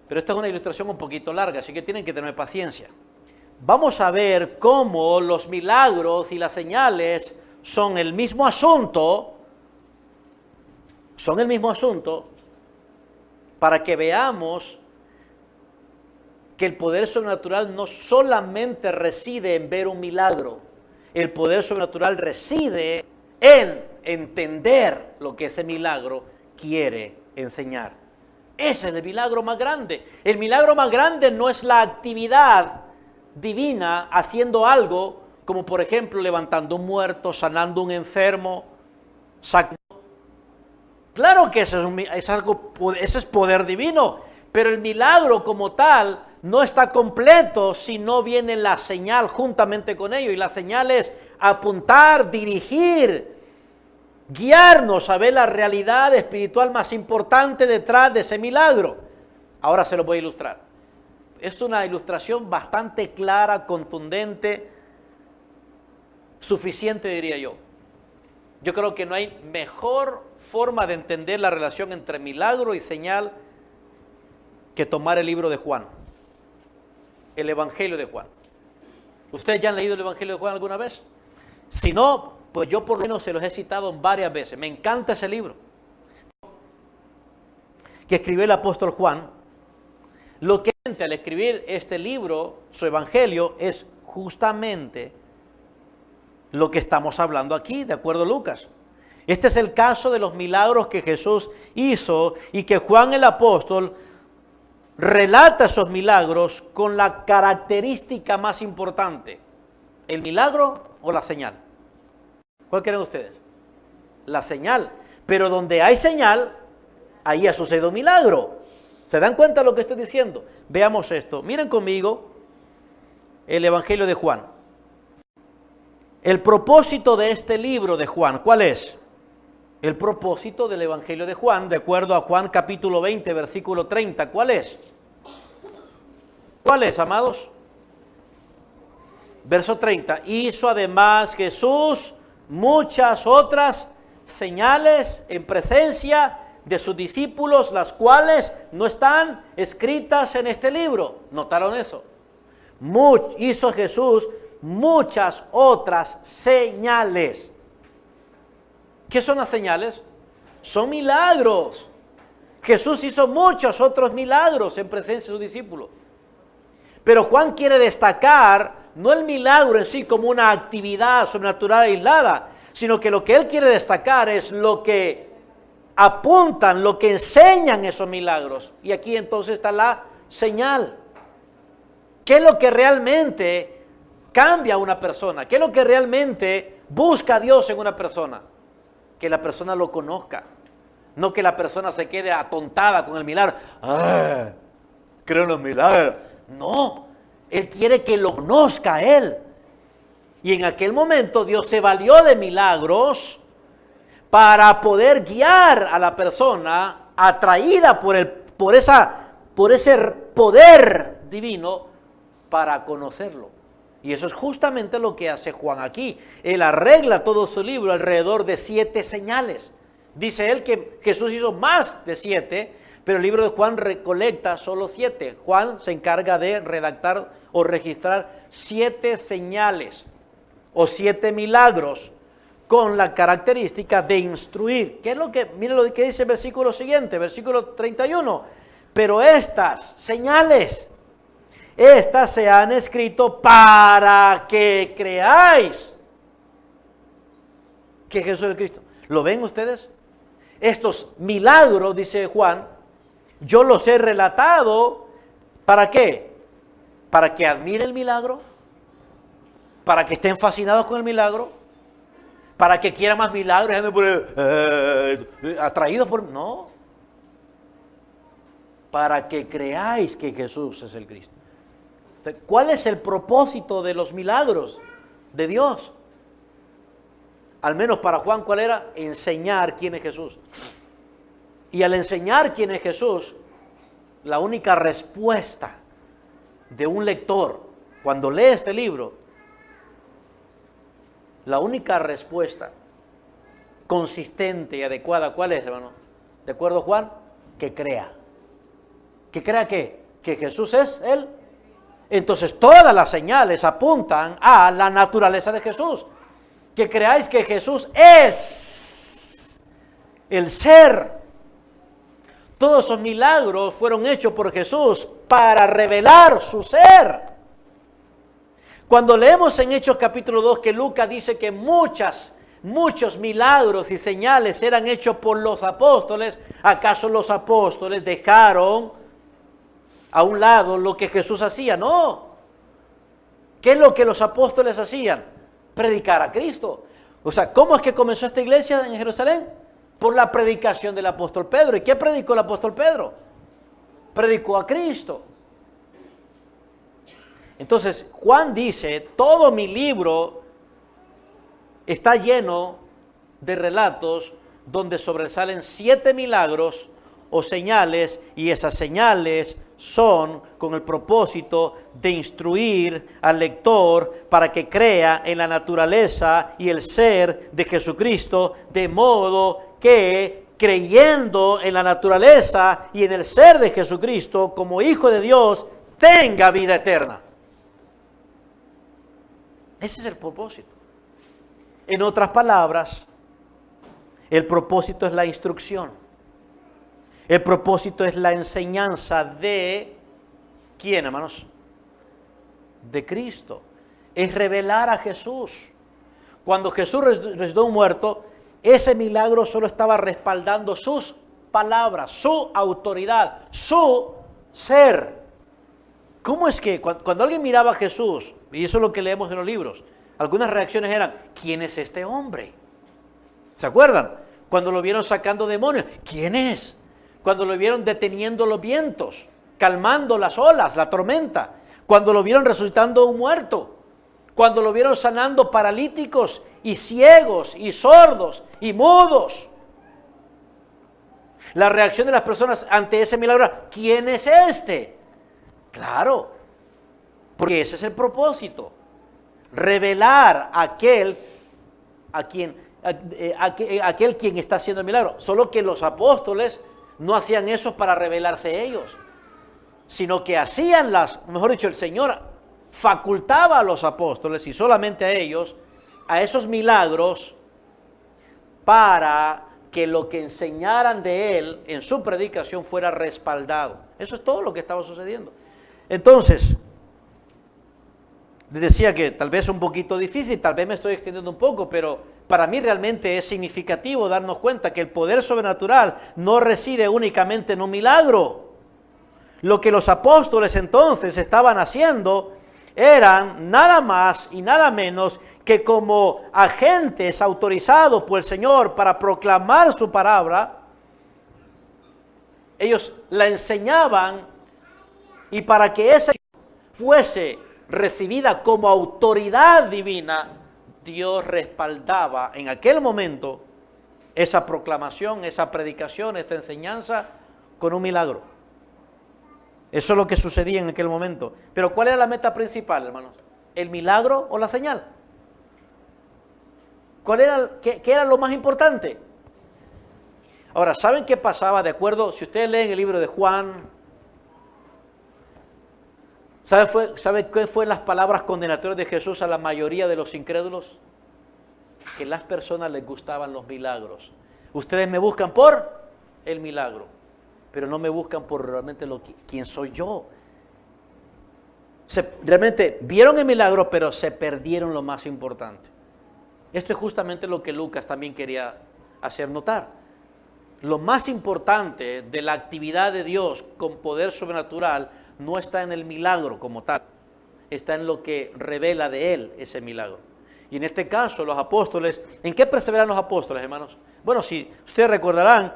Pero esta es una ilustración un poquito larga, así que tienen que tener paciencia. Vamos a ver cómo los milagros y las señales son el mismo asunto, para que veamos que el poder sobrenatural no solamente reside en ver un milagro, el poder sobrenatural reside en entender lo que ese milagro quiere enseñar. Ese es el milagro más grande. El milagro más grande no es la actividad divina haciendo algo, como por ejemplo levantando un muerto, sanando un enfermo, claro que ese es poder divino, pero el milagro como tal no está completo si no viene la señal juntamente con ello. Y la señal es apuntar, dirigir, guiarnos a ver la realidad espiritual más importante detrás de ese milagro. Ahora se lo voy a ilustrar. Es una ilustración bastante clara, contundente, suficiente diría yo. Yo creo que no hay mejor forma de entender la relación entre milagro y señal que tomar el libro de Juan, el Evangelio de Juan. ¿Ustedes ya han leído el Evangelio de Juan alguna vez? Si no, pues yo por lo menos se los he citado varias veces. Me encanta ese libro que escribió el apóstol Juan. Lo que al escribir este libro, su Evangelio, es justamente lo que estamos hablando aquí, de acuerdo a Lucas. Este es el caso de los milagros que Jesús hizo y que Juan el apóstol relata esos milagros con la característica más importante: ¿el milagro o la señal? ¿Cuál creen ustedes? La señal. Pero donde hay señal, ahí ha sucedido milagro. ¿Se dan cuenta de lo que estoy diciendo? Veamos esto. Miren conmigo el Evangelio de Juan. El propósito de este libro de Juan, ¿cuál es? El propósito del Evangelio de Juan, de acuerdo a Juan capítulo 20, versículo 30, ¿cuál es? ¿Cuál es, amados? Verso 30. Hizo además Jesús muchas otras señales en presencia de sus discípulos, las cuales no están escritas en este libro. ¿Notaron eso? Hizo Jesús muchas otras señales. ¿Qué son las señales? Son milagros. Jesús hizo muchos otros milagros en presencia de sus discípulos. Pero Juan quiere destacar no el milagro en sí como una actividad sobrenatural aislada, sino que lo que él quiere destacar es lo que apuntan, lo que enseñan esos milagros. Y aquí entonces está la señal. ¿Qué es lo que realmente cambia a una persona? ¿Qué es lo que realmente busca a Dios en una persona? que la persona lo conozca. No que la persona se quede atontada con el milagro. ¡Ah! Creo en los milagros. No, Él quiere que lo conozca a Él. Y en aquel momento Dios se valió de milagros para poder guiar a la persona atraída por ese poder divino para conocerlo. Y eso es justamente lo que hace Juan aquí. Él arregla todo su libro alrededor de 7 señales. Dice él que Jesús hizo más de 7, pero el libro de Juan recolecta solo 7. Juan se encarga de redactar o registrar 7 señales o 7 milagros con la característica de instruir. ¿Qué es lo que, mire lo que dice el versículo siguiente, versículo 31? Pero estas señales, estas se han escrito para que creáis que Jesús es el Cristo. ¿Lo ven ustedes? Estos milagros, dice Juan, yo los he relatado, ¿para qué? Para que admiren el milagro, para que estén fascinados con el milagro, para que quieran más milagros, atraídos por... No. Para que creáis que Jesús es el Cristo. ¿Cuál es el propósito de los milagros de Dios? Al menos para Juan, ¿cuál era? Enseñar quién es Jesús. Y al enseñar quién es Jesús, la única respuesta de un lector cuando lee este libro, la única respuesta consistente y adecuada, ¿cuál es, hermano? ¿De acuerdo, Juan? Que crea. ¿Que crea qué? Que Jesús es Él. Entonces todas las señales apuntan a la naturaleza de Jesús. Que creáis que Jesús es el ser. Todos esos milagros fueron hechos por Jesús para revelar su ser. Cuando leemos en Hechos capítulo 2 que Lucas dice que muchos milagros y señales eran hechos por los apóstoles, ¿acaso los apóstoles dejaron a un lado lo que Jesús hacía? No. ¿Qué es lo que los apóstoles hacían? Predicar a Cristo. O sea, ¿cómo es que comenzó esta iglesia en Jerusalén? Por la predicación del apóstol Pedro. ¿Y qué predicó el apóstol Pedro? Predicó a Cristo. Entonces, Juan dice, todo mi libro está lleno de relatos donde sobresalen 7 milagros o señales, y esas señales son con el propósito de instruir al lector para que crea en la naturaleza y el ser de Jesucristo, de modo que creyendo en la naturaleza y en el ser de Jesucristo como Hijo de Dios, tenga vida eterna. Ese es el propósito. En otras palabras, el propósito es la instrucción. El propósito es la enseñanza de ¿quién, hermanos? De Cristo. Es revelar a Jesús. Cuando Jesús resucitó un muerto, ese milagro solo estaba respaldando sus palabras, su autoridad, su ser. ¿Cómo es que cuando alguien miraba a Jesús, y eso es lo que leemos en los libros, algunas reacciones eran, ¿quién es este hombre? ¿Se acuerdan? Cuando lo vieron sacando demonios, ¿quién es? Cuando lo vieron deteniendo los vientos, calmando las olas, la tormenta, cuando lo vieron resucitando un muerto, cuando lo vieron sanando paralíticos y ciegos y sordos y mudos. La reacción de las personas ante ese milagro, ¿quién es este? Claro, porque ese es el propósito, revelar a aquel quien está haciendo el milagro. Solo que los apóstoles no hacían eso para revelarse ellos, sino que hacían mejor dicho, el Señor facultaba a los apóstoles y solamente a ellos, a esos milagros para que lo que enseñaran de Él en su predicación fuera respaldado. Eso es todo lo que estaba sucediendo. Entonces, les decía que tal vez es un poquito difícil, tal vez me estoy extendiendo un poco, pero para mí realmente es significativo darnos cuenta que el poder sobrenatural no reside únicamente en un milagro. Lo que los apóstoles entonces estaban haciendo eran nada más y nada menos que como agentes autorizados por el Señor para proclamar su palabra. Ellos la enseñaban, y para que esa fuese recibida como autoridad divina, Dios respaldaba en aquel momento esa proclamación, esa predicación, esa enseñanza con un milagro. Eso es lo que sucedía en aquel momento. Pero ¿cuál era la meta principal, hermanos? ¿El milagro o la señal? ¿Qué era lo más importante? Ahora, ¿saben qué pasaba? De acuerdo, si ustedes leen el libro de Juan, ¿sabe qué fue las palabras condenatorias de Jesús a la mayoría de los incrédulos? Que las personas les gustaban los milagros. Ustedes me buscan por el milagro, pero no me buscan por realmente quién soy yo. Realmente vieron el milagro, pero se perdieron lo más importante. Esto es justamente lo que Lucas también quería hacer notar. Lo más importante de la actividad de Dios con poder sobrenatural no está en el milagro como tal, está en lo que revela de Él ese milagro. Y en este caso los apóstoles, ¿en qué perseveran los apóstoles, hermanos? Bueno, si ustedes recordarán,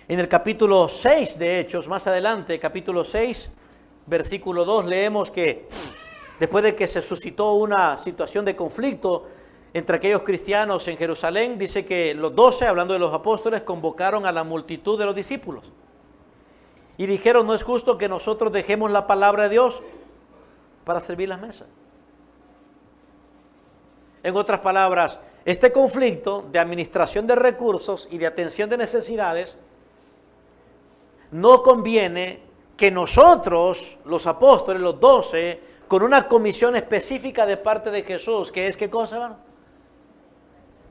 en el capítulo 6 de Hechos, más adelante, capítulo 6, versículo 2, leemos que después de que se suscitó una situación de conflicto entre aquellos cristianos en Jerusalén, dice que los 12, hablando de los apóstoles, convocaron a la multitud de los discípulos y dijeron: no es justo que nosotros dejemos la palabra de Dios para servir las mesas. En otras palabras, este conflicto de administración de recursos y de atención de necesidades, no conviene que nosotros, los apóstoles, los 12, con una comisión específica de parte de Jesús, que es, ¿qué cosa, hermano?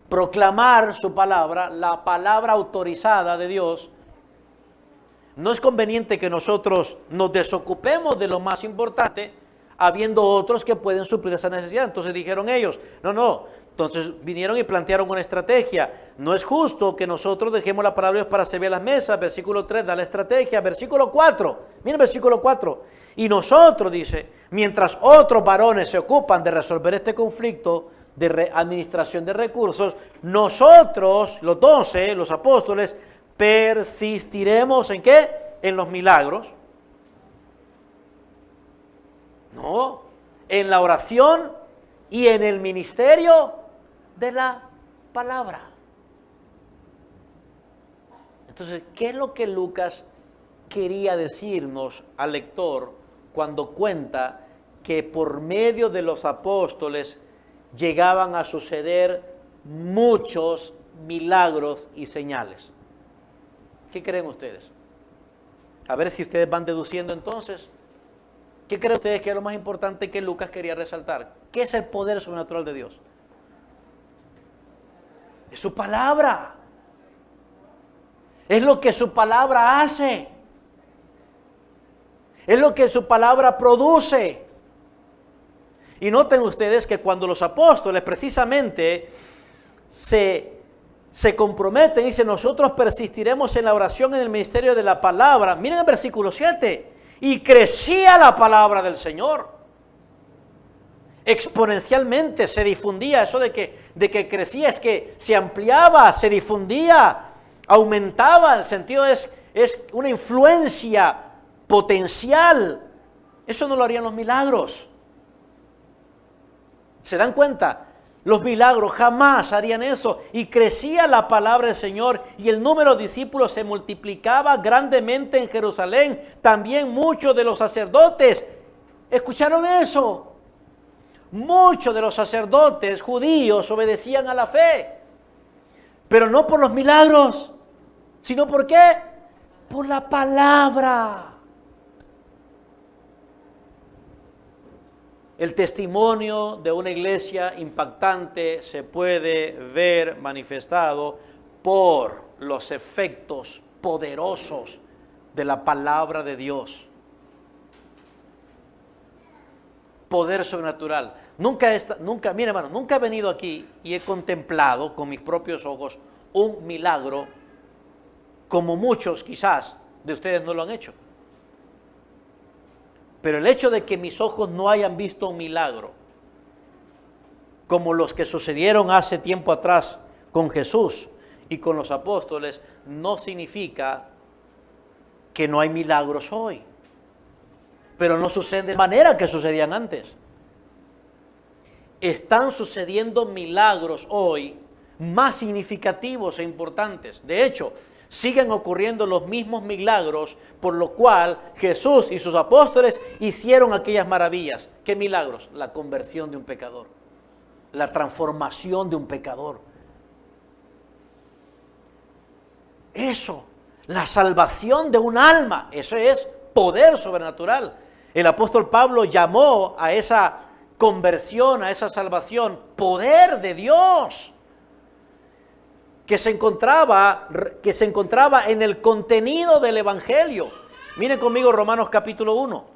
Proclamar su palabra, la palabra autorizada de Dios. No es conveniente que nosotros nos desocupemos de lo más importante, habiendo otros que pueden suplir esa necesidad. Entonces dijeron ellos, no. Entonces vinieron y plantearon una estrategia. No es justo que nosotros dejemos la palabra de Dios para servir a las mesas. Versículo 3 da la estrategia. Versículo 4, miren versículo 4. Y nosotros, dice, mientras otros varones se ocupan de resolver este conflicto de administración de recursos, nosotros, los 12, los apóstoles, persistiremos ¿en qué? En los milagros. No, en la oración y en el ministerio de la palabra. Entonces, ¿qué es lo que Lucas quería decirnos al lector cuando cuenta que por medio de los apóstoles llegaban a suceder muchos milagros y señales? ¿Qué creen ustedes? A ver si ustedes van deduciendo entonces. ¿Qué creen ustedes que es lo más importante que Lucas quería resaltar? ¿Qué es el poder sobrenatural de Dios? Es su palabra. Es lo que su palabra hace. Es lo que su palabra produce. Y noten ustedes que cuando los apóstoles precisamente se comprometen y dicen: nosotros persistiremos en la oración, en el ministerio de la palabra. Miren el versículo 7. Y crecía la palabra del Señor. Exponencialmente se difundía. Eso de que crecía es que se ampliaba, se difundía, aumentaba. El sentido es una influencia potencial. Eso no lo harían los milagros. ¿Se dan cuenta? Los milagros jamás harían eso. Y crecía la palabra del Señor y el número de discípulos se multiplicaba grandemente en Jerusalén. También muchos de los sacerdotes, ¿escucharon eso? Muchos de los sacerdotes judíos obedecían a la fe. Pero no por los milagros, sino ¿por qué? Por la palabra. El testimonio de una iglesia impactante se puede ver manifestado por los efectos poderosos de la palabra de Dios. Poder sobrenatural. Mire, hermano, nunca he venido aquí y he contemplado con mis propios ojos un milagro como muchos quizás de ustedes no lo han hecho. Pero el hecho de que mis ojos no hayan visto un milagro, como los que sucedieron hace tiempo atrás con Jesús y con los apóstoles, no significa que no hay milagros hoy. Pero no suceden de manera que sucedían antes. Están sucediendo milagros hoy más significativos e importantes. De hecho, siguen ocurriendo los mismos milagros por lo cual Jesús y sus apóstoles hicieron aquellas maravillas. ¿Qué milagros? La conversión de un pecador, la transformación de un pecador. Eso, la salvación de un alma, eso es poder sobrenatural. El apóstol Pablo llamó a esa conversión, a esa salvación, poder de Dios, que se encontraba en el contenido del Evangelio. Miren conmigo Romanos capítulo 1.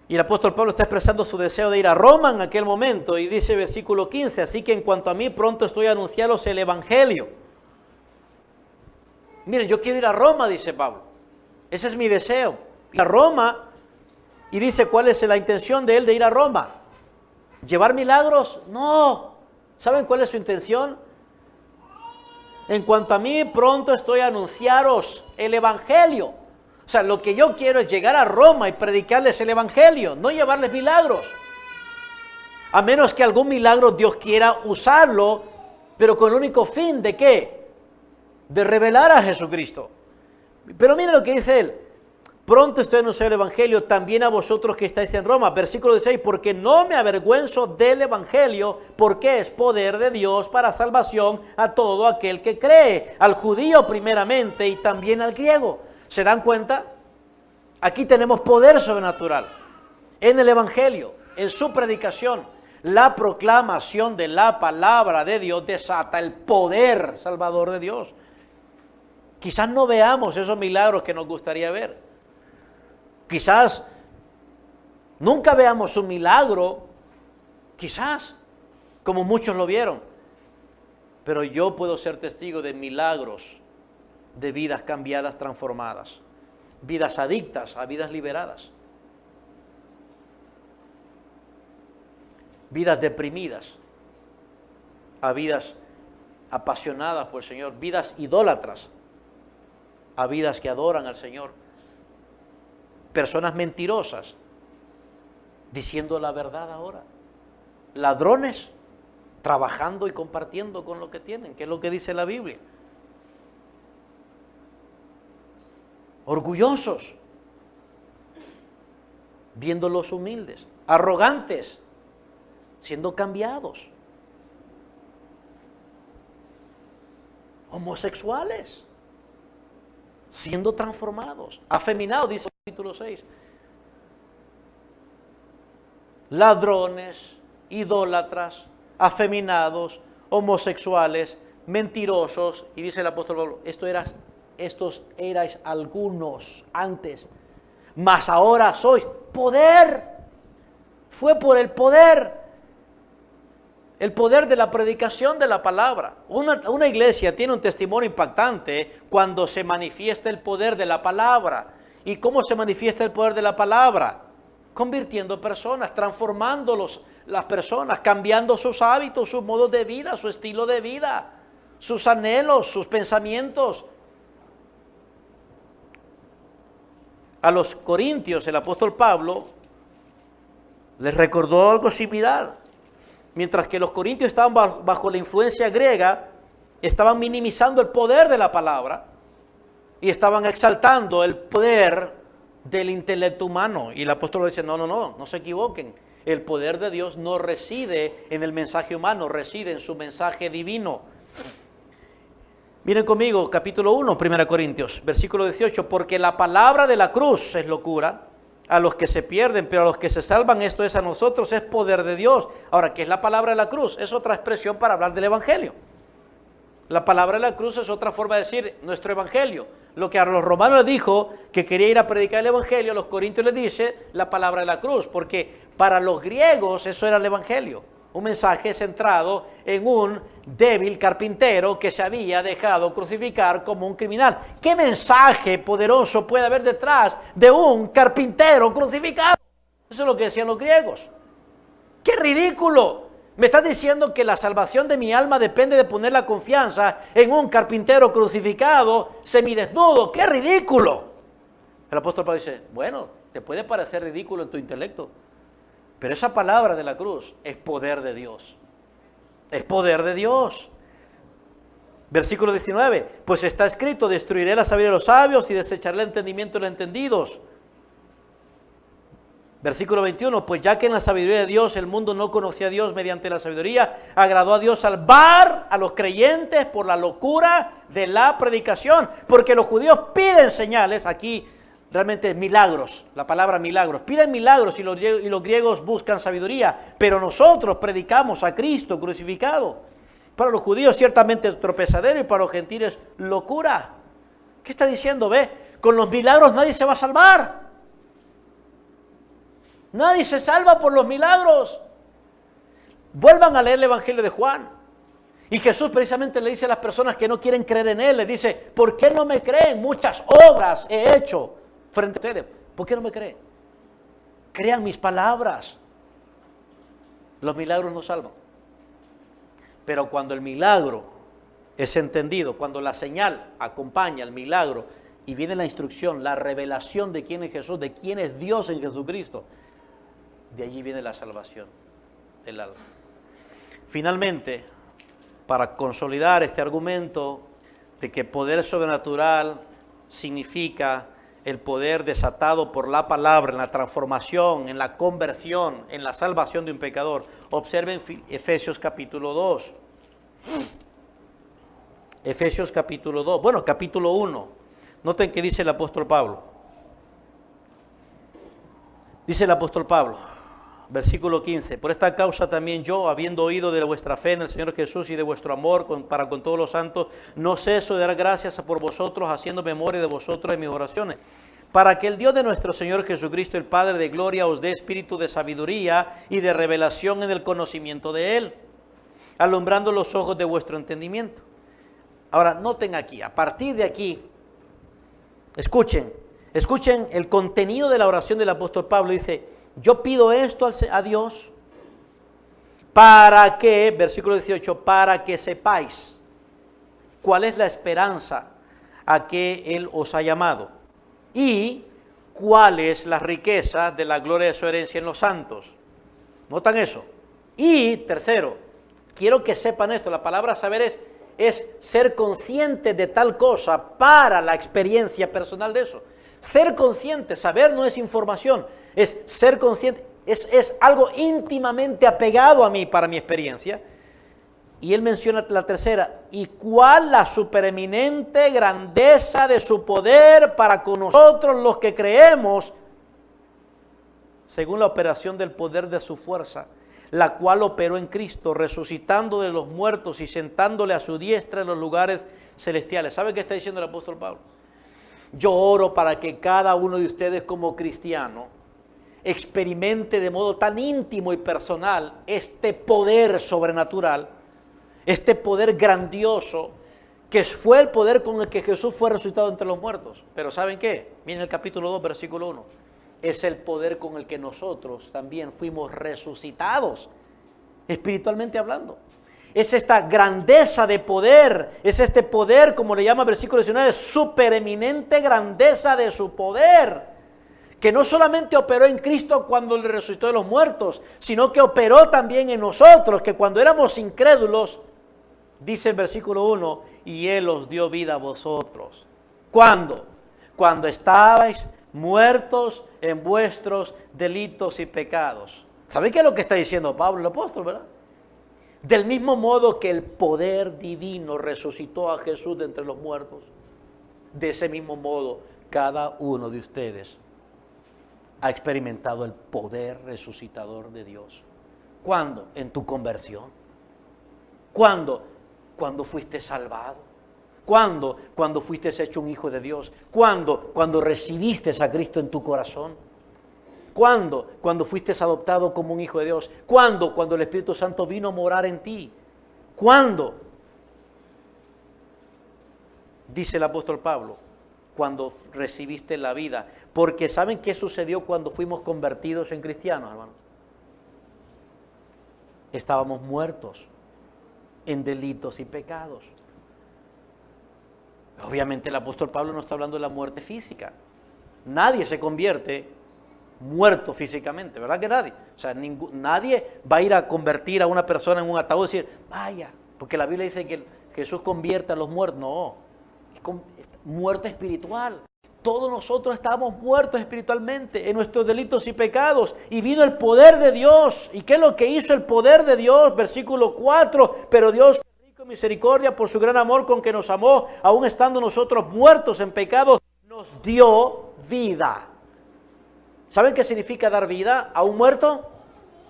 Y el apóstol Pablo está expresando su deseo de ir a Roma en aquel momento, y dice versículo 15, así que en cuanto a mí pronto estoy a anunciaros el Evangelio. Miren, yo quiero ir a Roma, dice Pablo. Ese es mi deseo, ir a Roma. Y dice, ¿cuál es la intención de él de ir a Roma? ¿Llevar milagros? No. ¿Saben cuál es su intención? En cuanto a mí, pronto estoy a anunciaros el Evangelio. O sea, lo que yo quiero es llegar a Roma y predicarles el Evangelio, no llevarles milagros. A menos que algún milagro Dios quiera usarlo, pero con el único fin de ¿qué? De revelar a Jesucristo. Pero miren lo que dice él. Pronto estoy anunciando el Evangelio también a vosotros que estáis en Roma. Versículo 16, porque no me avergüenzo del Evangelio, porque es poder de Dios para salvación a todo aquel que cree, al judío primeramente y también al griego. ¿Se dan cuenta? Aquí tenemos poder sobrenatural en el Evangelio, en su predicación. La proclamación de la palabra de Dios desata el poder salvador de Dios. Quizás no veamos esos milagros que nos gustaría ver. Quizás nunca veamos un milagro, quizás, como muchos lo vieron. Pero yo puedo ser testigo de milagros, de vidas cambiadas, transformadas, vidas adictas a vidas liberadas, vidas deprimidas a vidas apasionadas por el Señor, vidas idólatras a vidas que adoran al Señor. Personas mentirosas, diciendo la verdad ahora. Ladrones, trabajando y compartiendo con lo que tienen, que es lo que dice la Biblia. Orgullosos, viendo los humildes. Arrogantes, siendo cambiados. Homosexuales, siendo transformados. Afeminados, dice el capítulo 6. Ladrones, idólatras, afeminados, homosexuales, mentirosos. Y dice el apóstol Pablo, estos erais algunos antes, mas ahora sois poder. Fue por el poder de la predicación de la palabra. Una iglesia tiene un testimonio impactante cuando se manifiesta el poder de la palabra. ¿Y cómo se manifiesta el poder de la palabra? Convirtiendo personas, transformando las personas, cambiando sus hábitos, sus modos de vida, su estilo de vida, sus anhelos, sus pensamientos. A los corintios, el apóstol Pablo les recordó algo similar. Mientras que los corintios estaban bajo la influencia griega, estaban minimizando el poder de la palabra y estaban exaltando el poder del intelecto humano. Y el apóstol dice, no se equivoquen. El poder de Dios no reside en el mensaje humano, reside en su mensaje divino. Miren conmigo, capítulo 1, 1 Corintios, versículo 18. Porque la palabra de la cruz es locura a los que se pierden, pero a los que se salvan, esto es a nosotros, es poder de Dios. Ahora, ¿qué es la palabra de la cruz? Es otra expresión para hablar del Evangelio. La palabra de la cruz es otra forma de decir nuestro Evangelio. Lo que a los romanos les dijo que quería ir a predicar el Evangelio, a los corintios les dice la palabra de la cruz, porque para los griegos eso era el Evangelio. Un mensaje centrado en un débil carpintero que se había dejado crucificar como un criminal. ¿Qué mensaje poderoso puede haber detrás de un carpintero crucificado? Eso es lo que decían los griegos. ¡Qué ridículo! Me estás diciendo que la salvación de mi alma depende de poner la confianza en un carpintero crucificado, semidesnudo. ¡Qué ridículo! El apóstol Pablo dice, bueno, te puede parecer ridículo en tu intelecto, pero esa palabra de la cruz es poder de Dios. Es poder de Dios. Versículo 19, pues está escrito, destruiré la sabiduría de los sabios y desecharé el entendimiento de los entendidos. Versículo 21, pues ya que en la sabiduría de Dios el mundo no conocía a Dios mediante la sabiduría, agradó a Dios salvar a los creyentes por la locura de la predicación. Porque los judíos piden señales, aquí realmente milagros, la palabra milagros, piden milagros y los griegos buscan sabiduría, pero nosotros predicamos a Cristo crucificado. Para los judíos ciertamente tropezadero y para los gentiles locura. ¿Qué está diciendo? Ve, con los milagros nadie se va a salvar. Nadie se salva por los milagros. Vuelvan a leer el Evangelio de Juan. Y Jesús precisamente le dice a las personas que no quieren creer en Él, le dice, ¿por qué no me creen? Muchas obras he hecho frente a ustedes. ¿Por qué no me creen? Crean mis palabras. Los milagros no salvan. Pero cuando el milagro es entendido, cuando la señal acompaña al milagro y viene la instrucción, la revelación de quién es Jesús, de quién es Dios en Jesucristo, de allí viene la salvación del alma. Finalmente, para consolidar este argumento de que poder sobrenatural significa el poder desatado por la palabra en la transformación, en la conversión, en la salvación de un pecador, observen Efesios capítulo 2. Efesios capítulo 2, bueno, capítulo 1. Noten que dice el apóstol Pablo. Dice el apóstol Pablo, versículo 15, por esta causa también yo, habiendo oído de vuestra fe en el Señor Jesús y de vuestro amor para con todos los santos, no ceso de dar gracias por vosotros, haciendo memoria de vosotros en mis oraciones, para que el Dios de nuestro Señor Jesucristo, el Padre de gloria, os dé espíritu de sabiduría y de revelación en el conocimiento de Él, alumbrando los ojos de vuestro entendimiento. Ahora, noten aquí, a partir de aquí, escuchen el contenido de la oración del apóstol Pablo. Dice, yo pido esto a Dios para que, versículo 18, para que sepáis cuál es la esperanza a que Él os ha llamado y cuál es la riqueza de la gloria de su herencia en los santos. ¿Notan eso? Y tercero, quiero que sepan esto, la palabra saber es ser consciente de tal cosa para la experiencia personal de eso. Ser consciente, saber no es información, es ser consciente, es algo íntimamente apegado a mí para mi experiencia. Y él menciona la tercera, y cuál la supereminente grandeza de su poder para con nosotros los que creemos, según la operación del poder de su fuerza, la cual operó en Cristo, resucitando de los muertos y sentándole a su diestra en los lugares celestiales. ¿Sabe qué está diciendo el apóstol Pablo? Yo oro para que cada uno de ustedes como cristiano experimente de modo tan íntimo y personal este poder sobrenatural, este poder grandioso, que fue el poder con el que Jesús fue resucitado entre los muertos. Pero ¿saben qué? Miren el capítulo 2, versículo 1. Es el poder con el que nosotros también fuimos resucitados, espiritualmente hablando. Es esta grandeza de poder, es este poder, como le llama el versículo 19, supereminente grandeza de su poder, que no solamente operó en Cristo cuando le resucitó de los muertos, sino que operó también en nosotros, que cuando éramos incrédulos, dice el versículo 1, y Él os dio vida a vosotros. ¿Cuándo? Cuando estabais muertos en vuestros delitos y pecados. ¿Saben qué es lo que está diciendo Pablo el apóstol, verdad? Del mismo modo que el poder divino resucitó a Jesús de entre los muertos, de ese mismo modo cada uno de ustedes ha experimentado el poder resucitador de Dios. ¿Cuándo? En tu conversión. ¿Cuándo? Cuando fuiste salvado. ¿Cuándo? Cuando fuiste hecho un hijo de Dios. ¿Cuándo? Cuando recibiste a Cristo en tu corazón. ¿Cuándo? Cuando fuiste adoptado como un hijo de Dios. ¿Cuándo? Cuando el Espíritu Santo vino a morar en ti. ¿Cuándo? Dice el apóstol Pablo, cuando recibiste la vida. Porque ¿saben qué sucedió cuando fuimos convertidos en cristianos, hermanos? Estábamos muertos en delitos y pecados. Obviamente el apóstol Pablo no está hablando de la muerte física. Nadie se convierte muerto físicamente, ¿verdad que nadie? O sea, nadie va a ir a convertir a una persona en un ataúd y decir, vaya, porque la Biblia dice que Jesús convierte a los muertos. No, es muerte espiritual. Todos nosotros estábamos muertos espiritualmente en nuestros delitos y pecados. Y vino el poder de Dios. ¿Y qué es lo que hizo el poder de Dios? Versículo 4. Pero Dios, rico en misericordia, por su gran amor con que nos amó, aun estando nosotros muertos en pecados, nos dio vida. ¿Saben qué significa dar vida a un muerto?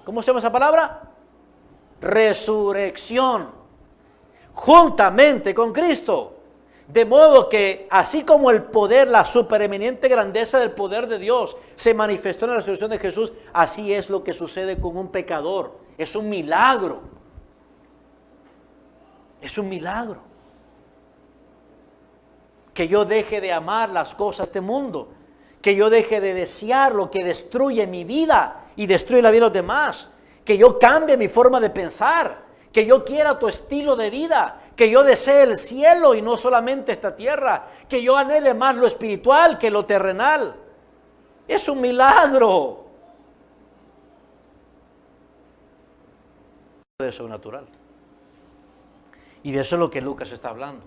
¿Cómo se llama esa palabra? Resurrección. Juntamente con Cristo. De modo que, así como el poder, la supereminente grandeza del poder de Dios se manifestó en la resurrección de Jesús, así es lo que sucede con un pecador. Es un milagro. Es un milagro. Que yo deje de amar las cosas de este mundo. Que yo deje de desear lo que destruye mi vida y destruye la vida de los demás. Que yo cambie mi forma de pensar. Que yo quiera tu estilo de vida, que yo desee el cielo y no solamente esta tierra, que yo anhele más lo espiritual que lo terrenal. Es un milagro. De eso natural. Y de eso es lo que Lucas está hablando.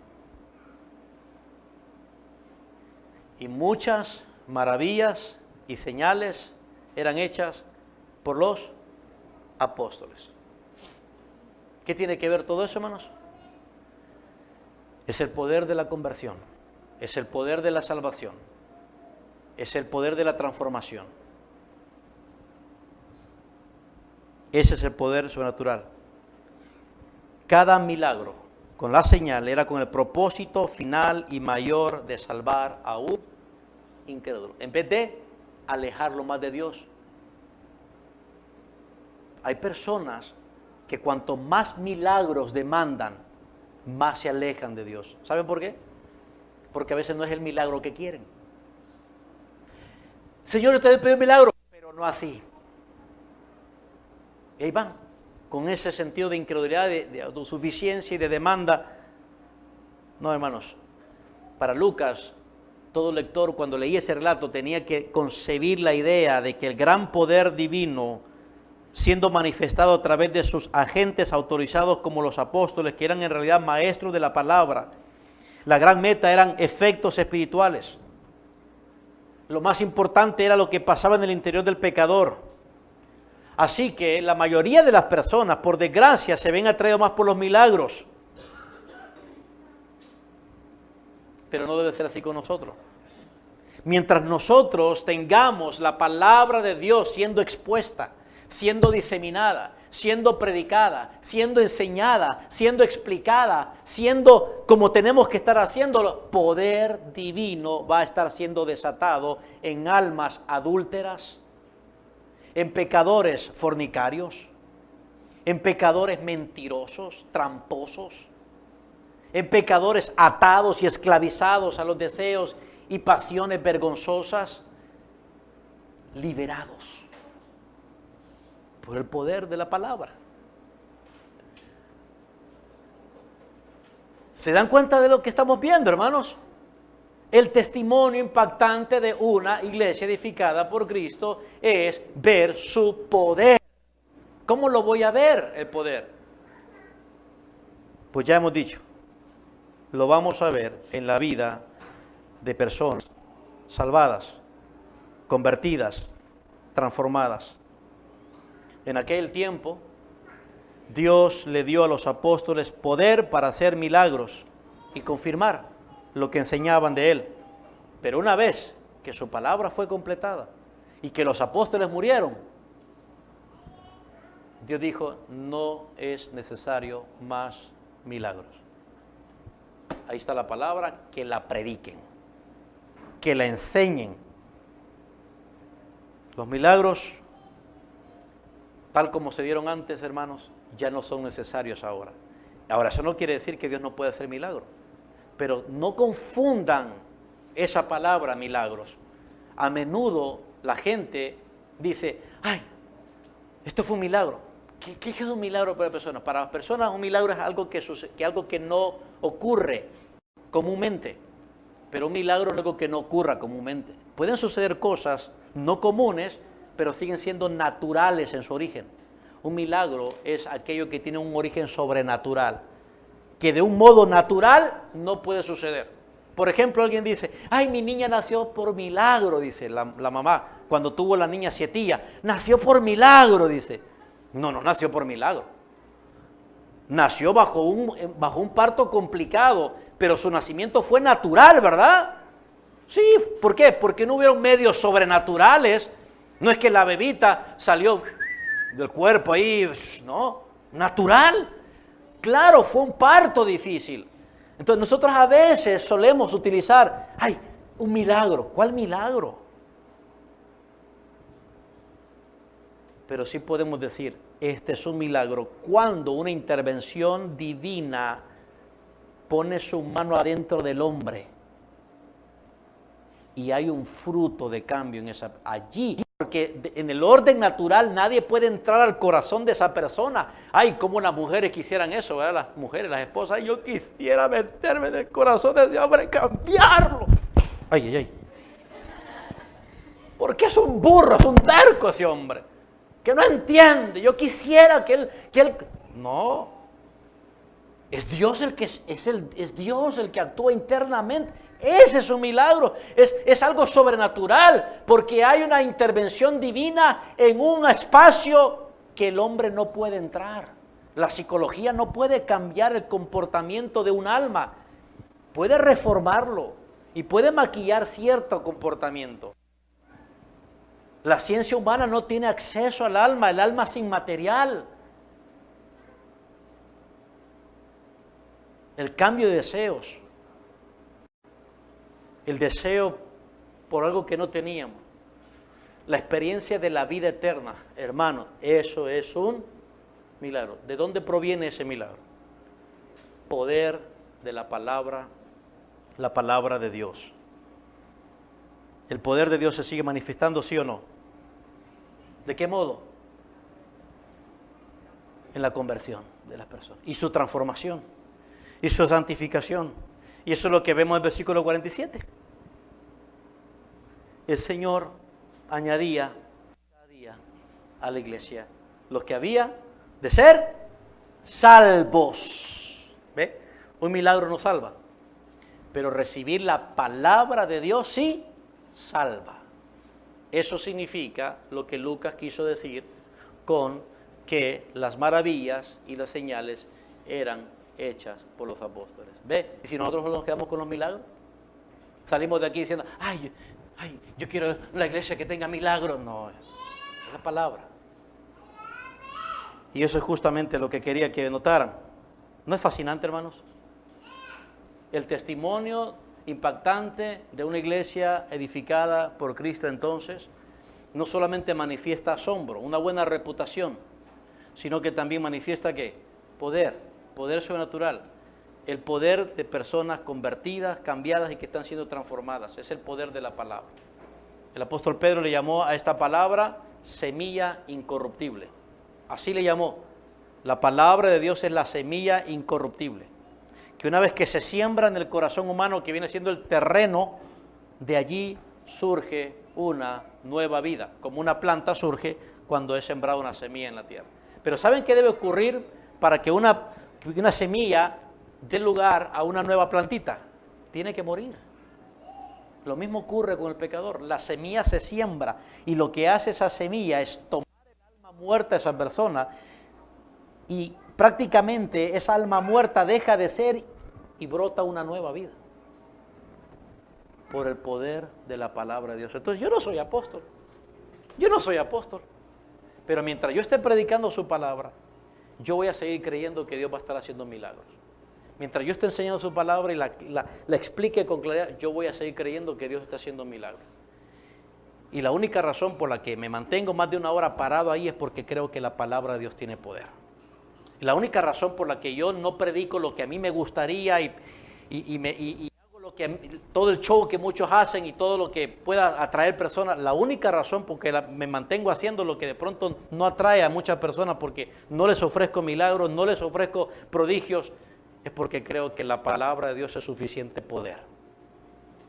Y muchas maravillas y señales eran hechas por los apóstoles. ¿Qué tiene que ver todo eso, hermanos? Es el poder de la conversión, es el poder de la salvación, es el poder de la transformación. Ese es el poder sobrenatural. Cada milagro con la señal era con el propósito final y mayor de salvar a un incrédulo, en vez de alejarlo más de Dios. Hay personas que cuanto más milagros demandan, más se alejan de Dios. ¿Saben por qué? Porque a veces no es el milagro que quieren. Señor, usted pidió un milagro, pero no así. Y ahí van, con ese sentido de incredulidad, de autosuficiencia y de demanda. No, hermanos, para Lucas, todo lector cuando leía ese relato tenía que concebir la idea de que el gran poder divino siendo manifestado a través de sus agentes autorizados como los apóstoles, que eran en realidad maestros de la palabra. La gran meta eran efectos espirituales. Lo más importante era lo que pasaba en el interior del pecador. Así que la mayoría de las personas, por desgracia, se ven atraídos más por los milagros. Pero no debe ser así con nosotros. Mientras nosotros tengamos la palabra de Dios siendo expuesta, siendo diseminada, siendo predicada, siendo enseñada, siendo explicada, siendo como tenemos que estar haciéndolo, poder divino va a estar siendo desatado en almas adúlteras, en pecadores fornicarios, en pecadores mentirosos, tramposos, en pecadores atados y esclavizados a los deseos y pasiones vergonzosas, liberados por el poder de la palabra. ¿Se dan cuenta de lo que estamos viendo, hermanos? El testimonio impactante de una iglesia edificada por Cristo es ver su poder. ¿Cómo lo voy a ver, el poder? Pues ya hemos dicho, lo vamos a ver en la vida de personas salvadas, convertidas, transformadas. En aquel tiempo, Dios le dio a los apóstoles poder para hacer milagros y confirmar lo que enseñaban de Él. Pero una vez que su palabra fue completada y que los apóstoles murieron, Dios dijo, no es necesario más milagros. Ahí está la palabra, que la prediquen, que la enseñen. Los milagros, tal como se dieron antes, hermanos, ya no son necesarios ahora. Ahora, eso no quiere decir que Dios no pueda hacer milagros, pero no confundan esa palabra milagros. A menudo la gente dice, ay, esto fue un milagro. ¿Qué es un milagro para personas? Para las personas un milagro es algo que no ocurre comúnmente, pero un milagro es algo que no ocurra comúnmente. Pueden suceder cosas no comunes, pero siguen siendo naturales en su origen. Un milagro es aquello que tiene un origen sobrenatural, que de un modo natural no puede suceder. Por ejemplo, alguien dice, ay, mi niña nació por milagro, dice la mamá, cuando tuvo la niña Sietía, nació por milagro, dice. No nació por milagro. Nació bajo un parto complicado, pero su nacimiento fue natural, ¿verdad? Sí, ¿por qué? Porque no hubieron medios sobrenaturales. No es que la bebita salió del cuerpo ahí, no, natural. Claro, fue un parto difícil. Entonces nosotros a veces solemos utilizar, ay, un milagro. ¿Cuál milagro? Pero sí podemos decir, este es un milagro cuando una intervención divina pone su mano adentro del hombre y hay un fruto de cambio allí. Porque en el orden natural nadie puede entrar al corazón de esa persona. Ay, como las mujeres quisieran eso, ¿verdad? Las mujeres, las esposas, ay, yo quisiera meterme en el corazón de ese hombre, cambiarlo. Ay. Porque es un burro, es un terco ese hombre, que no entiende. Yo quisiera que él. No. Es Dios es Dios el que actúa internamente. Ese es un milagro, es algo sobrenatural, porque hay una intervención divina en un espacio que el hombre no puede entrar. La psicología no puede cambiar el comportamiento de un alma, puede reformarlo y puede maquillar cierto comportamiento. La ciencia humana no tiene acceso al alma, el alma es inmaterial. El cambio de deseos. El deseo por algo que no teníamos. La experiencia de la vida eterna, hermano, eso es un milagro. ¿De dónde proviene ese milagro? Poder de la palabra de Dios. ¿El poder de Dios se sigue manifestando, sí o no? ¿De qué modo? En la conversión de las personas y su transformación y su santificación. Y eso es lo que vemos en el versículo 47. El Señor añadía cada día a la iglesia los que había de ser salvos. ¿Ve? Un milagro no salva, pero recibir la palabra de Dios sí salva. Eso significa lo que Lucas quiso decir con que las maravillas y las señales eran hechas por los apóstoles. ¿Ve? Y si nosotros nos quedamos con los milagros, salimos de aquí diciendo, ay, yo quiero una iglesia que tenga milagros. No, es la palabra. Y eso es justamente lo que quería que notaran. ¿No es fascinante, hermanos? El testimonio impactante de una iglesia edificada por Cristo entonces no solamente manifiesta asombro, una buena reputación, sino que también manifiesta ¿qué? Poder sobrenatural, el poder de personas convertidas, cambiadas y que están siendo transformadas. Es el poder de la palabra. El apóstol Pedro le llamó a esta palabra semilla incorruptible. Así le llamó. La palabra de Dios es la semilla incorruptible, que una vez que se siembra en el corazón humano, que viene siendo el terreno, de allí surge una nueva vida, como una planta surge cuando es sembrada una semilla en la tierra. Pero ¿saben qué debe ocurrir para que una semilla dé lugar a una nueva plantita? Tiene que morir. Lo mismo ocurre con el pecador. La semilla se siembra y lo que hace esa semilla es tomar el alma muerta de esa persona y prácticamente esa alma muerta deja de ser y brota una nueva vida por el poder de la palabra de Dios. Entonces yo no soy apóstol, pero mientras yo esté predicando su palabra, yo voy a seguir creyendo que Dios va a estar haciendo milagros. Mientras yo esté enseñando su palabra y la explique con claridad, yo voy a seguir creyendo que Dios está haciendo milagros. Y la única razón por la que me mantengo más de una hora parado ahí es porque creo que la palabra de Dios tiene poder. La única razón por la que yo no predico lo que a mí me gustaría y hago lo que todo el show que muchos hacen y todo lo que pueda atraer personas, la única razón por que me mantengo haciendo lo que de pronto no atrae a muchas personas porque no les ofrezco milagros, no les ofrezco prodigios, es porque creo que la palabra de Dios es suficiente poder.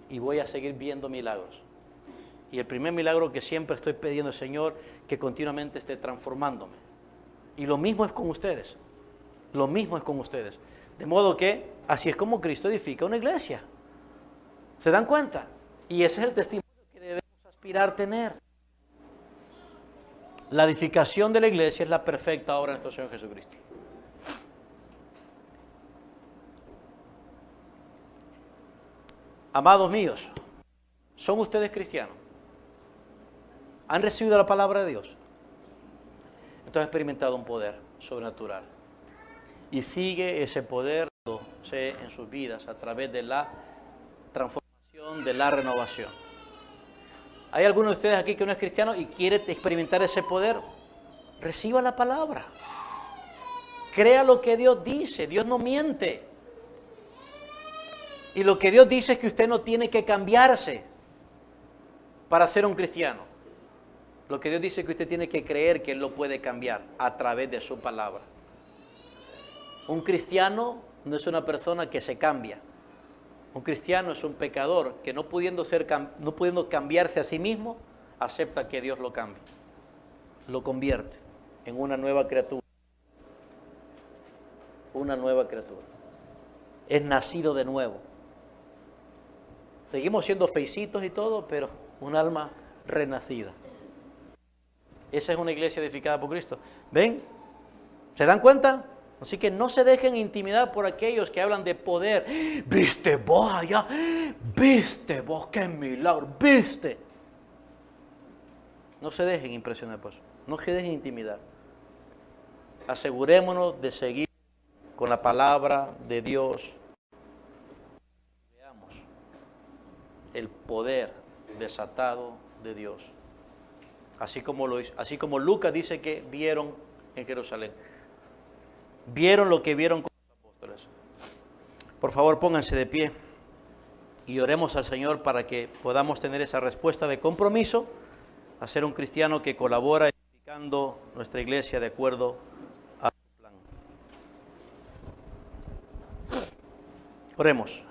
Y voy a seguir viendo milagros. Y el primer milagro que siempre estoy pidiendo, Señor, que continuamente esté transformándome. Y lo mismo es con ustedes. Lo mismo es con ustedes. De modo que así es como Cristo edifica una iglesia. ¿Se dan cuenta? Y ese es el testimonio que debemos aspirar a tener. La edificación de la iglesia es la perfecta obra de nuestro Señor Jesucristo. Amados míos, ¿son ustedes cristianos? ¿Han recibido la palabra de Dios? Entonces han experimentado un poder sobrenatural. Y sigue ese poder en sus vidas a través de la transformación, de la renovación. ¿Hay alguno de ustedes aquí que no es cristiano y quiere experimentar ese poder? Reciba la palabra. Crea lo que Dios dice. Dios no miente. Y lo que Dios dice es que usted no tiene que cambiarse para ser un cristiano. Lo que Dios dice es que usted tiene que creer que Él lo puede cambiar a través de su palabra. Un cristiano no es una persona que se cambia. Un cristiano es un pecador que no pudiendo cambiarse a sí mismo, acepta que Dios lo cambie. Lo convierte en una nueva criatura. Una nueva criatura. Es nacido de nuevo. Seguimos siendo feicitos y todo, pero un alma renacida. Esa es una iglesia edificada por Cristo. ¿Ven? ¿Se dan cuenta? Así que no se dejen intimidar por aquellos que hablan de poder. ¿Viste vos allá? ¿Viste vos? ¡Qué milagro! ¿Viste? No se dejen impresionar por eso. No se dejen intimidar. Asegurémonos de seguir con la palabra de Dios. Veamos el poder desatado de Dios. Así como Lucas dice que vieron en Jerusalén. Vieron lo que vieron con los apóstoles. Por favor, pónganse de pie y oremos al Señor para que podamos tener esa respuesta de compromiso a ser un cristiano que colabora edificando nuestra iglesia de acuerdo a su plan. Oremos.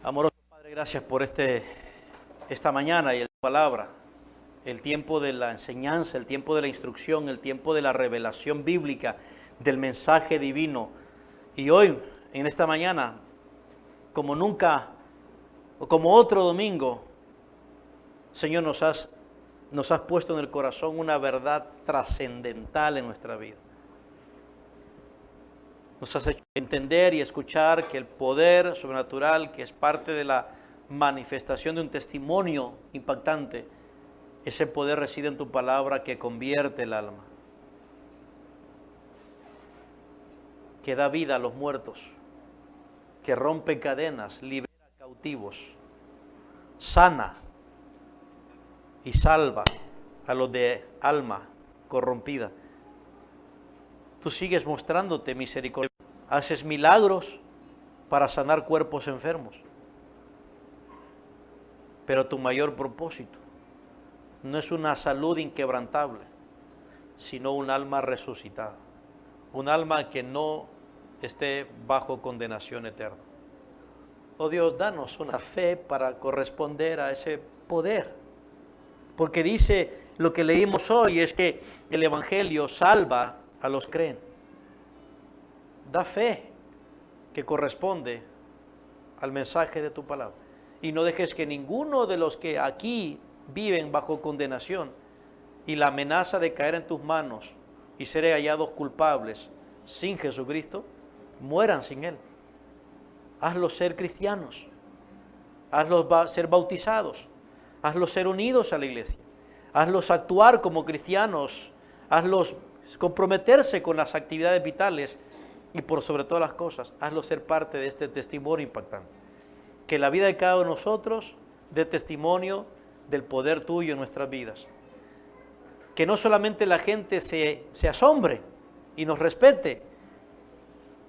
Amoroso Padre, gracias por esta mañana y la palabra. El tiempo de la enseñanza, el tiempo de la instrucción, el tiempo de la revelación bíblica, del mensaje divino. Y hoy, en esta mañana, como nunca, o como otro domingo, Señor, nos has puesto en el corazón una verdad trascendental en nuestra vida. Nos has hecho entender y escuchar que el poder sobrenatural, que es parte de la manifestación de un testimonio impactante, ese poder reside en tu palabra que convierte el alma, que da vida a los muertos, que rompe cadenas, libera cautivos, sana y salva a los de alma corrompida. Tú sigues mostrándote misericordia, haces milagros para sanar cuerpos enfermos, pero tu mayor propósito no es una salud inquebrantable, sino un alma resucitada, un alma que no esté bajo condenación eterna. Oh Dios, danos una fe para corresponder a ese poder, porque dice lo que leímos hoy, es que el Evangelio salva a los que creen. Da fe que corresponde al mensaje de tu palabra, y no dejes que ninguno de los que aquí viven bajo condenación y la amenaza de caer en tus manos y ser hallados culpables sin Jesucristo, mueran sin Él. Hazlos ser cristianos, hazlos ser bautizados, hazlos ser unidos a la iglesia, hazlos actuar como cristianos, hazlos comprometerse con las actividades vitales y por sobre todas las cosas, hazlos ser parte de este testimonio impactante. Que la vida de cada uno de nosotros dé testimonio del poder tuyo en nuestras vidas. Que no solamente la gente se asombre y nos respete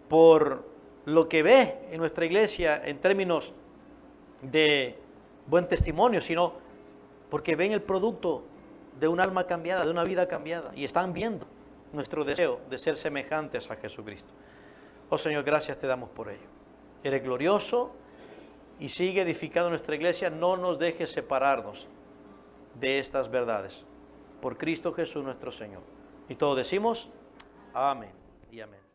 por lo que ve en nuestra iglesia en términos de buen testimonio, sino porque ven el producto de un alma cambiada, de una vida cambiada, y están viendo nuestro deseo de ser semejantes a Jesucristo. Oh Señor, gracias te damos por ello. Eres glorioso y sigue edificando nuestra iglesia. No nos dejes separarnos de estas verdades. Por Cristo Jesús nuestro Señor. Y todos decimos, amén y amén.